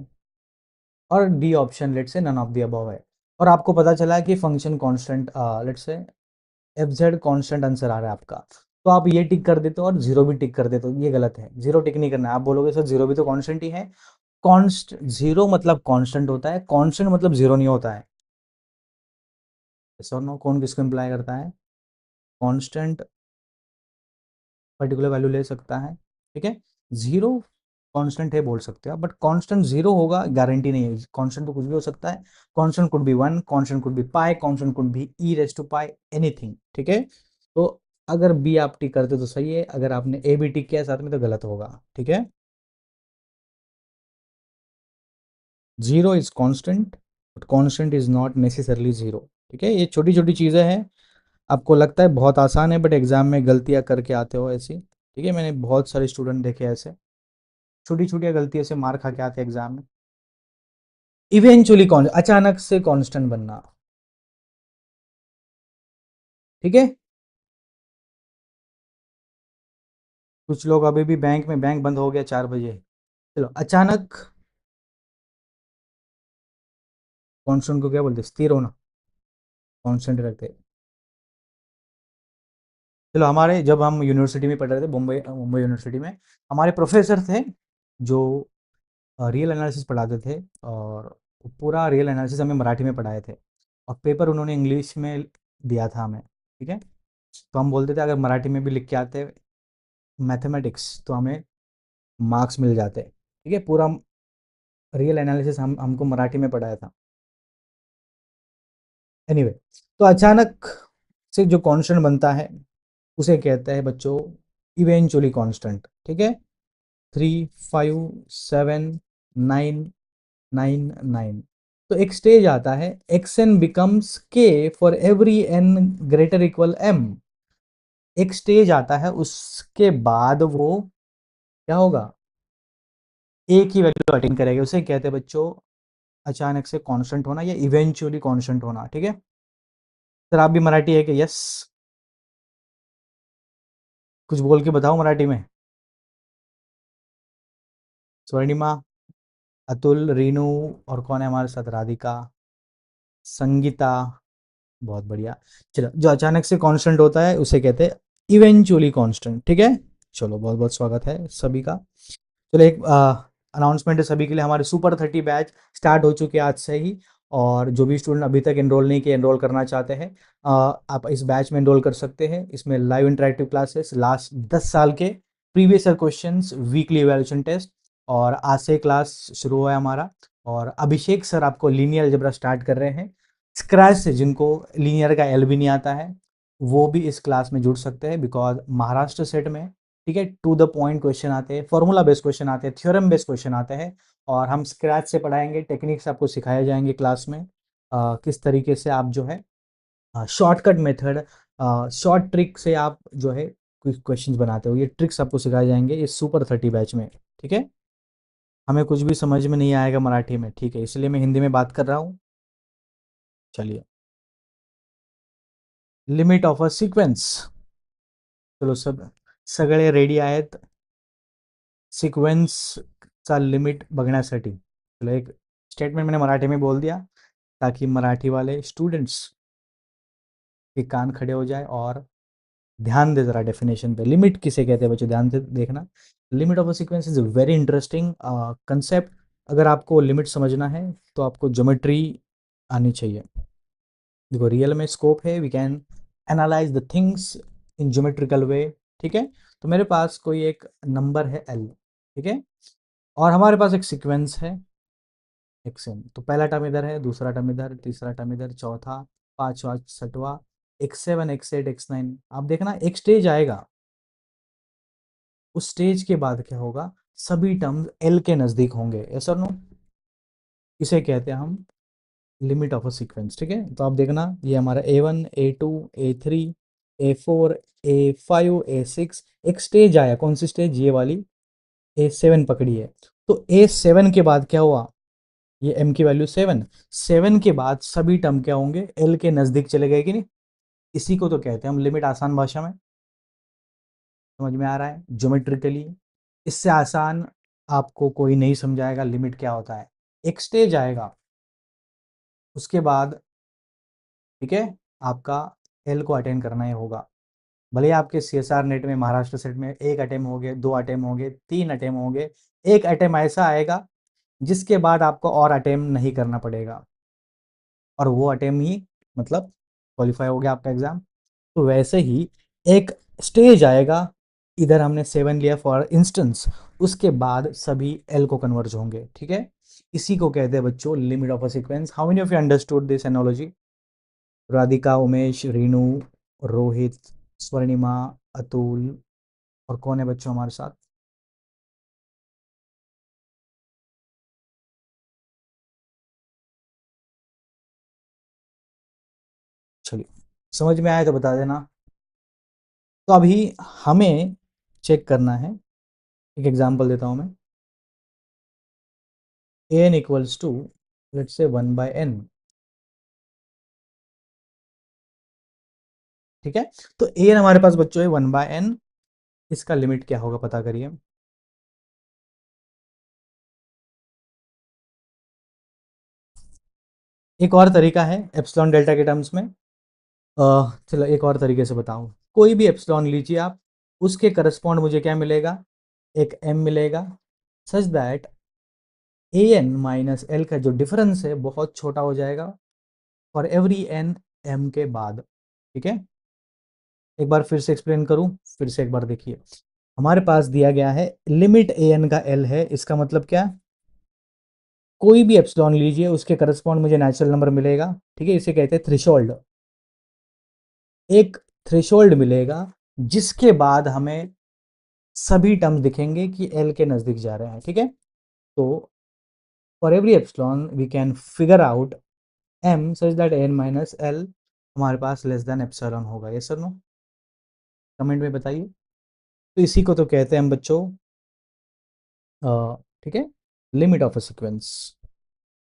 और D option let's say none of the above है, और आपको पता चला है कि function constant, let's say F Z constant answer आ रहा है आपका। तो आप ये टिक कर देते हो और जीरो भी टिक कर देते हो, ये गलत है, जीरो टिक नहीं करना है। आप बोलोगे सर जीरो भी तो कॉन्स्टेंट ही है, कॉन्स्ट जीरो मतलब कांस्टेंट होता है, कांस्टेंट मतलब जीरो नहीं होता है। नो कौन किसको इम्प्लाई करता है? कांस्टेंट पर्टिकुलर वैल्यू ले सकता है, ठीक है। जीरो कांस्टेंट है बोल सकते हो, बट कांस्टेंट जीरो होगा गारंटी नहीं है। कांस्टेंट तो कुछ भी हो सकता है। Constant could be one, constant could be pi, constant could be E raise to pi, anything, ठीक है। तो अगर बी आप टिक करते तो सही है, अगर आपने ए बी टिक किया साथ में तो गलत होगा, ठीक है। Zero is constant, but constant is not necessarily zero, ठीक है। ये छोटी छोटी चीज़ें हैं, आपको लगता है बहुत आसान है, बट एग्जाम में गलतियां करके आते हो ऐसी, ठीक है। मैंने बहुत सारे स्टूडेंट देखे ऐसे छोटी छोटी गलतियों से मार खा के आते एग्जाम में। इवेंचुअली कौन अचानक से कांस्टेंट बनना, ठीक है। कुछ लोग अभी भी बैंक में, बैंक बंद हो गया 4 बजे, चलो अचानक कांस्टेंट को क्या बोलते हैं? स्थिर होना, कांस्टेंट रखते। चलो हमारे जब हम यूनिवर्सिटी में पढ़ रहे थे, मुंबई मुंबई यूनिवर्सिटी में, हमारे प्रोफेसर थे जो रियल एनालिसिस पढ़ाते थे, और पूरा रियल एनालिसिस हमें मराठी में पढ़ाए थे, और पेपर उन्होंने इंग्लिश में दिया था हमें, ठीक है। तो हम बोलते थे अगर मराठी में भी लिख के आते मैथमेटिक्स तो हमें मार्क्स मिल जाते, ठीक है। पूरा रियल एनालिसिस हम हमको मराठी में पढ़ाया था। एनीवे तो अचानक से जो कांस्टेंट बनता है उसे कहते हैं बच्चों इवेंचुअली कांस्टेंट, ठीक है। 3, 5, 7, 9, 9, 9। तो एक स्टेज आता है X N becomes K for every N greater equal M. एक स्टेज आता है, उसके बाद वो क्या होगा? एक ही वैल्यू अटेन करेगा, उसे कहते हैं बच्चों अचानक से कांस्टेंट होना या इवेंचुअली कांस्टेंट होना, ठीक है। सर आप भी मराठी है कि? यस, कुछ बोल के बताओ मराठी में। स्वर्णिमा, अतुल, रीनू, और कौन है हमारे साथ? राधिका, संगीता, बहुत बढ़िया। चलो जो अचानक से कांस्टेंट होता है उसे कहते हैं इवेंचुअली कांस्टेंट, ठीक है। चलो बहुत बहुत स्वागत है सभी का। चलो एक अनाउंसमेंट है सभी के लिए, हमारे सुपर 30 बैच स्टार्ट हो चुके हैं आज से ही, और जो भी स्टूडेंट अभी तक एनरोल नहीं किए, एनरोल करना चाहते हैं, आप इस बैच में एनरोल कर सकते हैं। इसमें लाइव इंटरेक्टिव क्लासेस, लास्ट 10 साल के previous year questions, weekly evaluation test, और आज से क्लास शुरू हुआ है हमारा। और अभिषेक सर आपको लीनियर अलजेब्रा स्टार्ट कर रहे हैं स्क्रैच से, जिनको लीनियर का एल भी नहीं आता है वो भी इस क्लास में जुड़ सकते हैं, बिकॉज महाराष्ट्र सेट में, ठीक है, टू द पॉइंट क्वेश्चन आते हैं, फॉर्मूला बेस्ड क्वेश्चन आते हैं, थ्योरम बेस्ड क्वेश्चन आते हैं, और हम स्क्रैच से पढ़ाएंगे, टेक्निक्स आपको सिखाए जाएंगे क्लास में, किस तरीके से आप जो है शॉर्टकट मेथड, शॉर्ट ट्रिक से आप जो है क्वेश्चंस बनाते हो, ये ट्रिक्स आपको सिखाए जाएंगे इस सुपर 30 बैच में, ठीक है। हमें कुछ भी समझ में नहीं आएगा मराठी में, ठीक है, इसलिए मैं हिंदी में बात कर रहा हूँ। चलिए, लिमिट ऑफ अ सिक्वेंस। चलो सब सगळे रेडी आहेत सिक्वेन्सचा लिमिट बघण्यासाठी? चलो एक स्टेटमेंट मैंने मराठी में बोल दिया ताकि मराठी वाले स्टूडेंट्स के कान खड़े हो जाए और ध्यान दे जरा डेफिनेशन पे। लिमिट किसे कहते हैं बच्चों, ध्यान से देखना। Limit of a sequence is a very interesting concept. अगर आपको लिमिट समझना है तो आपको ज्योमेट्री आनी चाहिए। देखो रियल में स्कोप है, we can analyse the things in geometrical way, ठीक है। तो मेरे पास कोई एक नंबर है एल, ठीक है, और हमारे पास एक सीक्वेंस है एक्स एन। तो पहला टर्म इधर है, दूसरा टर्म इधर, तीसरा टर्म इधर, चौथा, पांचवा, छठवा, x7, x8, x9। आप देखना एक स्टेज आएगा, उस स्टेज के बाद क्या होगा? सभी टर्म्स एल के नजदीक होंगे, यस और नो? इसे कहते हैं हम लिमिट ऑफ अ सीक्वेंस, ठीक है। तो आप देखना ये हमारा A1, A2, A3, A4, A5, A6, एक स्टेज आया, कौन सी स्टेज? ये वाली A7 पकड़ी है। तो A7 के बाद क्या हुआ? ये m की वैल्यू 7, 7 के बाद सभी टर्म क्या होंगे? l के नजदीक चले गए कि नहीं? इसी को तो कहते हैं हम लिमिट, आसान भाषा में। समझ में आ रहा है? ज्योमेट्रिकली इससे आसान आपको कोई नहीं समझाएगा लिमिट क्या होता है। एक स्टेज आएगा, उसके बाद, ठीक है, आपका एल को अटेंड करना ही होगा। भले ही आपके CSR नेट में, महाराष्ट्र सेट में एक अटेम्प्ट हो गए, 2 अटेम्प्ट हो गए, 3 अटेम्प्ट हो गए, एक अटेम्प्ट ऐसा आएगा जिसके बाद आपको और अटेम्प्ट नहीं करना पड़ेगा, और वो अटेम्प्ट ही मतलब क्वालिफाई हो गया आपका एग्जाम। तो वैसे ही एक स्टेज आएगा, इधर हमने 7 लिया फॉर इंस्टेंस, उसके बाद सभी एल को कन्वर्ज होंगे, ठीक है। इसी को कहते हैं बच्चों limit of a sequence. How many of you understood this analogy? Radhika, Umesh, Rinu, Rohit, Swarnima, Atul, और कौन है बच्चों हमारे साथ? चलिए, समझ में आए तो बता देना। तो अभी हमें चेक करना है, एक एग्जांपल देता हूं मैं। an equals to let's say 1/n, ठीक है। तो an हमारे पास बच्चों है 1/n, इसका लिमिट क्या होगा पता करिए। एक और तरीका है एप्सिलॉन डेल्टा के टर्म्स में। चलो एक और तरीके से बताऊं, कोई भी एप्सिलॉन लीजिए आप, उसके करस्पॉन्ड मुझे क्या मिलेगा, एक m मिलेगा, such that an minus l का जो डिफरेंस है बहुत छोटा हो जाएगा फॉर एवरी n m के बाद, ठीक है। एक बार फिर से एक्सप्लेन करूं, फिर से एक बार देखिए। हमारे पास दिया गया है लिमिट an का l है, इसका मतलब क्या, कोई भी एप्सिलॉन लीजिए उसके करस्पॉन्ड मुझे नेचुरल नंबर मिलेगा, ठीक है। इसे कहते हैं थ्रेशोल्ड। एक थ्रेशोल्ड मिलेगा जिसके बाद हमें सभी टर्म्स दिखेंगे कि एल के नजदीक जा रहे हैं, ठीक है। तो for every epsilon we can figure out M such that N minus L हमारे पास लेस देन एप्सिलॉन होगा। ये सर नो, कमेंट में बताइए। तो इसी को तो कहते हैं हम बच्चों, ठीक है, लिमिट ऑफ अ सीक्वेंस।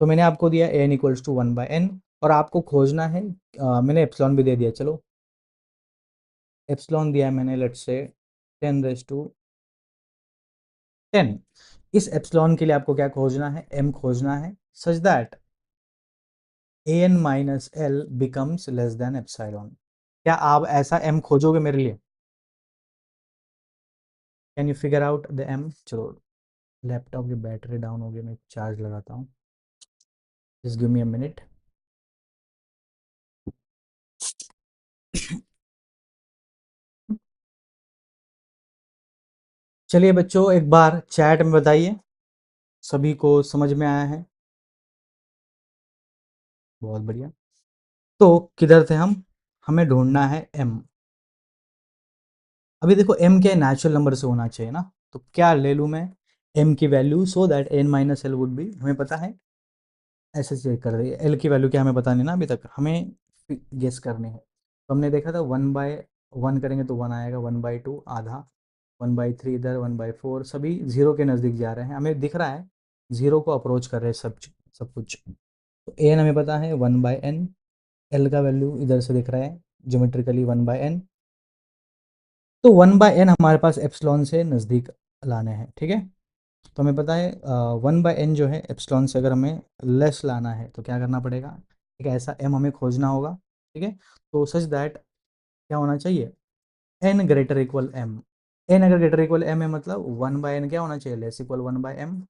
तो मैंने आपको दिया एन इक्वल्स टू 1/n, और आपको खोजना है, मैंने एप्सिलॉन भी दे दिया, चलो एप्सिलॉन दिया है मैंने, लेट्स से 10 इस एप्सिलॉन के लिए आपको क्या खोजना है, m खोजना है such that an minus L becomes less than epsilon. क्या आप ऐसा m खोजोगे मेरे लिए? Can you figure out the m? चलो, लैपटॉप की बैटरी डाउन हो गई, मैं चार्ज लगाता हूँ, just give me a minute. चलिए बच्चों, एक बार चैट में बताइए सभी को समझ में आया है? बहुत बढ़िया। तो किधर थे हम, हमें ढूंढना है m। अभी देखो m क्या नेचुरल नंबर से होना चाहिए ना, तो क्या ले लूँ मैं m की value so that n minus L would be, हमें पता है, ऐसे चेक कर रही है। एल की वैल्यू क्या हमें पता नहीं ना अभी तक, हमें गेस करनी है। तो हमने देखा था 1/1 करेंगे तो 1 आएगा, 1/2 आधा, 1/3 इधर, 1/4, सभी जीरो के नज़दीक जा रहे हैं, हमें दिख रहा है जीरो को अप्रोच कर रहे हैं सब कुछ। तो एन हमें पता है 1/n, एल का वैल्यू इधर से दिख रहा है ज्योमेट्रिकली 1/n। तो 1/n हमारे पास एप्सिलॉन से नज़दीक लाने हैं, ठीक है। तो हमें पता है 1/n जो है एप्सिलॉन से अगर हमें लेस लाना है तो क्या करना पड़ेगा, एक ऐसा m हमें खोजना होगा, ठीक है। तो सच दैट क्या होना चाहिए, n greater equal m। n अगर ग्रेटर इक्वल m है मतलब 1/n क्या होना चाहिए, लेस इक्वल 1/m।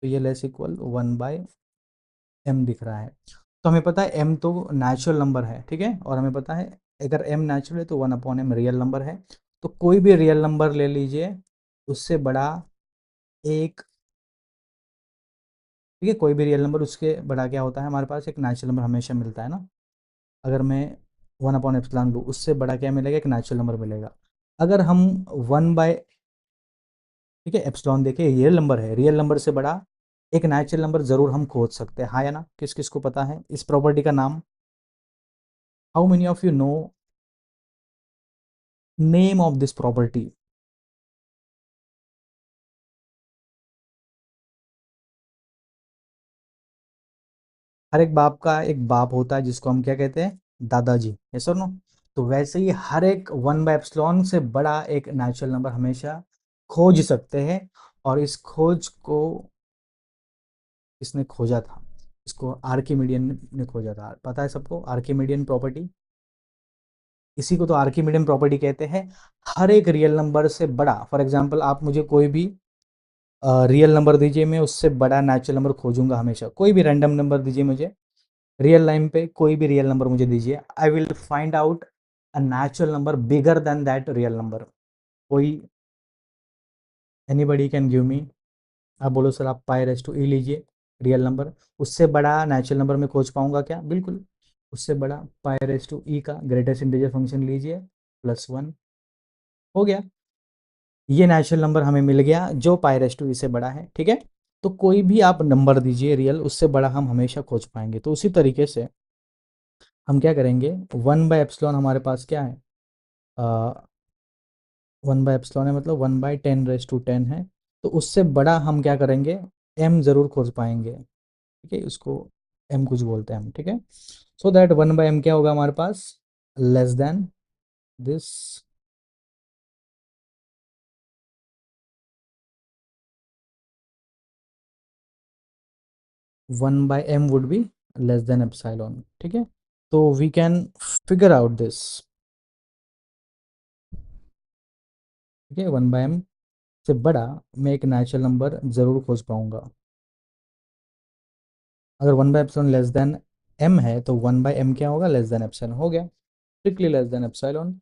तो ये लेस इक्वल 1/m दिख रहा है। तो हमें पता है m तो नेचुरल नंबर है, ठीक है, और हमें पता है अगर m नेचुरल है तो 1/m रियल नंबर है। तो कोई भी रियल नंबर ले लीजिए, उससे बड़ा एक, ठीक है, कोई भी रियल नंबर उसके बड़ा क्या होता है, हमारे पास एक नेचुरल नंबर हमेशा मिलता है ना। अगर मैं 1/ε लूँ, उससे बड़ा क्या मिलेगा, एक नेचुरल नंबर मिलेगा। अगर हम 1/, ठीक है, एप्सिलॉन देखिए रियल नंबर है, रियल नंबर से बड़ा एक नेचुरल नंबर जरूर हम खोज सकते हैं, हाँ या ना? किस किस को पता है इस प्रॉपर्टी का नाम? How many of you know name of this property? हर एक बाप का एक बाप होता है जिसको हम क्या कहते हैं, दादाजी, यस और नो? तो वैसे ही हर एक 1/ε से बड़ा एक नेचुरल नंबर हमेशा खोज सकते हैं। और इस खोज को किसने खोजा था, इसको आर्किमिडियन ने खोजा था, पता है सबको आर्किमिडियन प्रॉपर्टी? इसी को तो आर्किमिडियन प्रॉपर्टी कहते हैं। हर एक रियल नंबर से बड़ा, फॉर एग्जांपल आप मुझे कोई भी रियल नंबर दीजिए, मैं उससे बड़ा नेचुरल नंबर खोजूंगा हमेशा। कोई भी रैंडम नंबर दीजिए मुझे, रियल लाइन पे कोई भी रियल नंबर मुझे दीजिए, I will find out a natural number bigger than that real number. कोई एनीबडी कैन गिव मी। आप बोलो सर आप पाई रेस टू ई लीजिए, रियल नंबर, उससे बड़ा नेचुरल नंबर मैं खोज पाऊंगा क्या? बिल्कुल, उससे बड़ा पाई रेस टू ई का ग्रेटेस्ट इंटीजर फंक्शन लीजिए, +1, हो गया। ये नेचुरल नंबर हमें मिल गया जो पाई रेस टू ई से बड़ा है, ठीक है। तो कोई भी आप नंबर दीजिए रियल, उससे बड़ा हम हमेशा खोज पाएंगे। तो उसी तरीके से हम क्या करेंगे, 1/ε हमारे पास क्या है, 1/ε है, मतलब 1/10⁻10 है। तो उससे बड़ा हम क्या करेंगे, m ज़रूर खोज पाएंगे, ठीक है, उसको m कुछ बोलते हैं हम, ठीक है। सो दैट 1/m क्या होगा हमारे पास, less than this, 1/m would be less than epsilon, ठीक है। तो we can figure out this, ठीक है। 1/m से बड़ा मैं एक नेचुरल नंबर ज़रूर खोज पाऊंगा। अगर 1/ε लेस देन m है तो 1/m क्या होगा, लेस देन एप्सिलॉन, हो गया, स्ट्रिक्टली लेस देन एप्सिलॉन।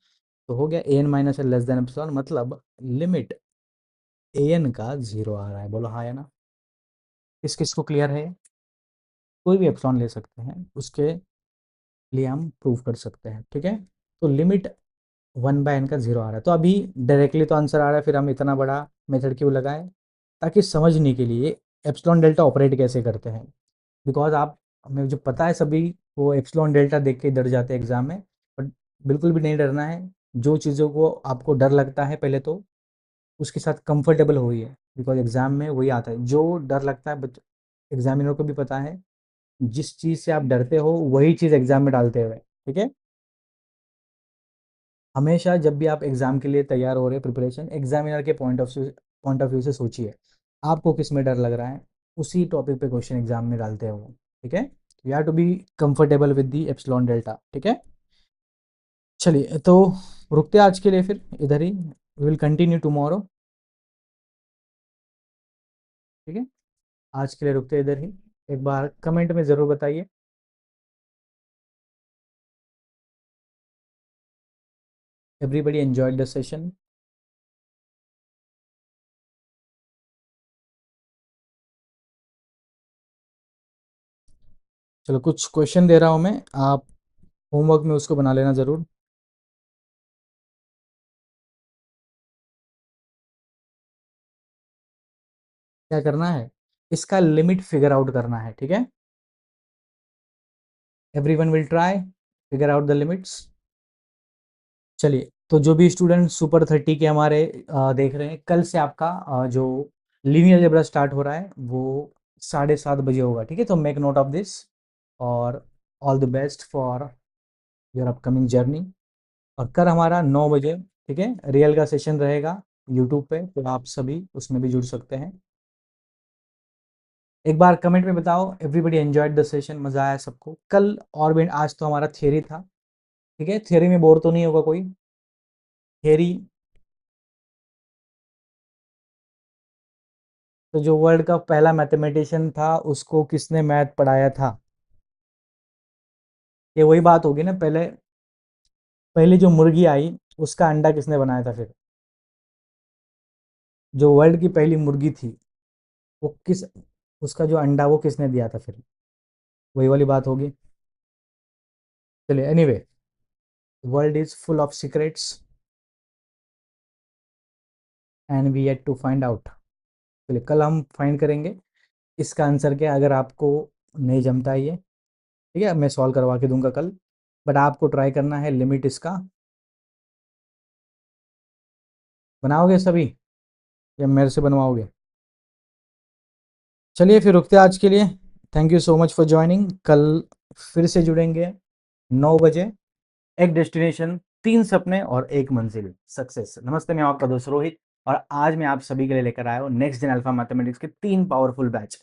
तो हो गया an minus less than epsilon, मतलब लिमिट an का 0 आ रहा है। बोलो हाँ या ना। किस किस को क्लियर है? कोई भी एप्सिलॉन ले सकते हैं, उसके लिए हम प्रूव कर सकते हैं, ठीक है। तो लिमिट 1/n का 0 आ रहा है, तो अभी डायरेक्टली तो आंसर आ रहा है, फिर हम इतना बड़ा मेथड क्यों लगाए? ताकि समझने के लिए एप्सिलॉन डेल्टा ऑपरेट कैसे करते हैं। बिकॉज आप, हमें जो पता है सभी, वो एप्सिलॉन डेल्टा देख के डर जाते हैं एग्जाम में, बट बिल्कुल भी नहीं डरना है। जो चीज़ों को आपको डर लगता है पहले तो उसके साथ कंफर्टेबल होइए, बिकॉज एग्जाम में वही आता है जो डर लगता है। बट एग्जामिनर को भी पता है जिस चीज़ से आप डरते हो वही चीज़ एग्जाम में डालते हुए, ठीक है। हमेशा जब भी आप एग्जाम के लिए तैयार हो रहे हैं, प्रिपरेशन, एग्जामिनर के पॉइंट ऑफ व्यू से सोचिए, आपको किस में डर लग रहा है, उसी टॉपिक पे क्वेश्चन एग्जाम में डालते हो, ठीक है। You have to be comfortable with the epsilon delta, ठीक है। चलिए तो रुकते हैं आज के लिए फिर इधर ही, वी विल कंटिन्यू टुमारो, ठीक है। आज के लिए रुकते हैं इधर ही। एक बार कमेंट में ज़रूर बताइए, एवरीबडी एंजॉयड द सेशन। चलो कुछ क्वेश्चन दे रहा हूँ मैं, आप होमवर्क में उसको बना लेना ज़रूर। क्या करना है, इसका लिमिट फिगर आउट करना है, ठीक है। Everyone will try figure out the limits. चलिए, तो जो भी स्टूडेंट सुपर 30 के हमारे देख रहे हैं, कल से आपका जो लीनियर अलजेब्रा स्टार्ट हो रहा है वो 7:30 बजे होगा, ठीक है। तो मेक नोट ऑफ दिस, और all the best for your upcoming journey. और कल हमारा 9 बजे, ठीक है, रियल का सेशन रहेगा यूट्यूब पे, तो आप सभी उसमें भी जुड़ सकते हैं। एक बार कमेंट में बताओ, एवरीबडी एंजॉयड द सेशन, मजा आया सबको कल? और भी, आज तो हमारा थियरी था, ठीक है। थियरी में बोर तो नहीं होगा कोई? थियरी, तो जो वर्ल्ड का पहला मैथमेटिशियन था उसको किसने मैथ पढ़ाया था? ये वही बात होगी ना, पहले पहली जो मुर्गी आई उसका अंडा किसने बनाया था फिर? जो वर्ल्ड की पहली मुर्गी थी, वो किस, उसका जो अंडा वो किसने दिया था फिर? वही वाली बात होगी। चलिए, anyway, world is full of secrets and we yet to find out. चलिए, कल हम फाइंड करेंगे इसका आंसर क्या है। अगर आपको नहीं जमता है ये, ठीक है, मैं सॉल्व करवा के दूंगा कल, बट आपको ट्राई करना है लिमिट इसका। बनाओगे सभी या मेरे से बनवाओगे? चलिए फिर रुकते हैं आज के लिए। Thank you so much for joining. कल फिर से जुड़ेंगे 9 बजे। एक डेस्टिनेशन, 3 सपने और एक मंजिल, सक्सेस। नमस्ते, मैं आपका दोस्त रोहित, और आज मैं आप सभी के लिए लेकर आया हूँ नेक्स्ट जेन अल्फा मैथमेटिक्स के 3 पावरफुल बैच।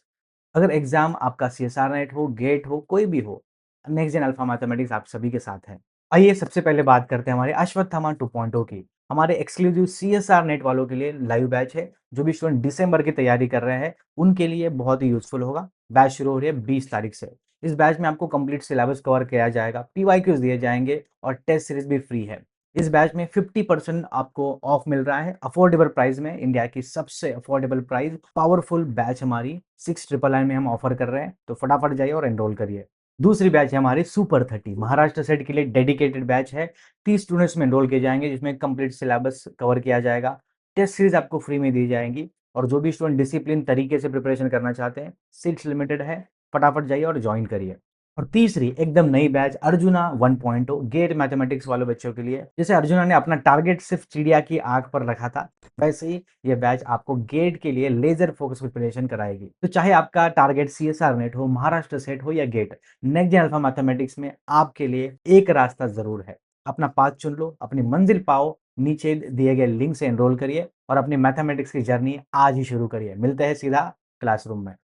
अगर एग्जाम आपका CSR नेट हो, गेट हो, कोई भी हो, नेक्स्ट जेन अल्फा मैथमेटिक्स आप सभी के साथ है। आइए सबसे पहले बात करते हैं हमारे अश्वत्थामा 2.0 की। हमारे एक्सक्लूसिव सीएसआर नेट वालों के लिए लाइव बैच है। जो भी स्टूडेंट दिसंबर की तैयारी कर रहे हैं उनके लिए बहुत ही यूजफुल होगा। बैच शुरू हो रही है 20 तारीख से। इस बैच में आपको कंप्लीट सिलेबस कवर किया जाएगा, पीवाईक्यूज दिए जाएंगे और टेस्ट सीरीज भी फ्री है। इस बैच में 50% आपको ऑफ मिल रहा है अफोर्डेबल प्राइस में। इंडिया की सबसे अफोर्डेबल प्राइस पावरफुल बैच हमारी 699 में हम ऑफर कर रहे हैं, तो फटाफट जाइए और एनरोल करिए। दूसरी बैच है हमारी सुपर 30 महाराष्ट्र सेट के लिए डेडिकेटेड बैच है। 30 स्टूडेंट्स में एनरोल किए जाएंगे जिसमें कंप्लीट सिलेबस कवर किया जाएगा, टेस्ट सीरीज आपको फ्री में दी जाएंगी। और जो भी स्टूडेंट डिसिप्लिन तरीके से प्रिपरेशन करना चाहते हैं, सीट्स लिमिटेड है, फटाफट जाइए और ज्वाइन करिए। और तीसरी एकदम नई बैच अर्जुना 1.0 गेट मैथमेटिक्स वाले बच्चों के लिए। जैसे अर्जुना ने अपना टारगेट सिर्फ चिड़िया की आंख पर रखा था, वैसे ही ये बैच आपको गेट के लिए लेजर फोकस प्रिपरेशन कराएगी। तो चाहे आपका टारगेट सीएसआर नेट हो, महाराष्ट्र सेट हो या GATE, next gen alpha mathematics में आपके लिए एक रास्ता जरूर है। अपना पाथ चुन लो, अपनी मंजिल पाओ। नीचे दिए गए लिंक से एनरोल करिए और अपनी मैथमेटिक्स की जर्नी आज ही शुरू करिए। मिलते हैं सीधा क्लासरूम में।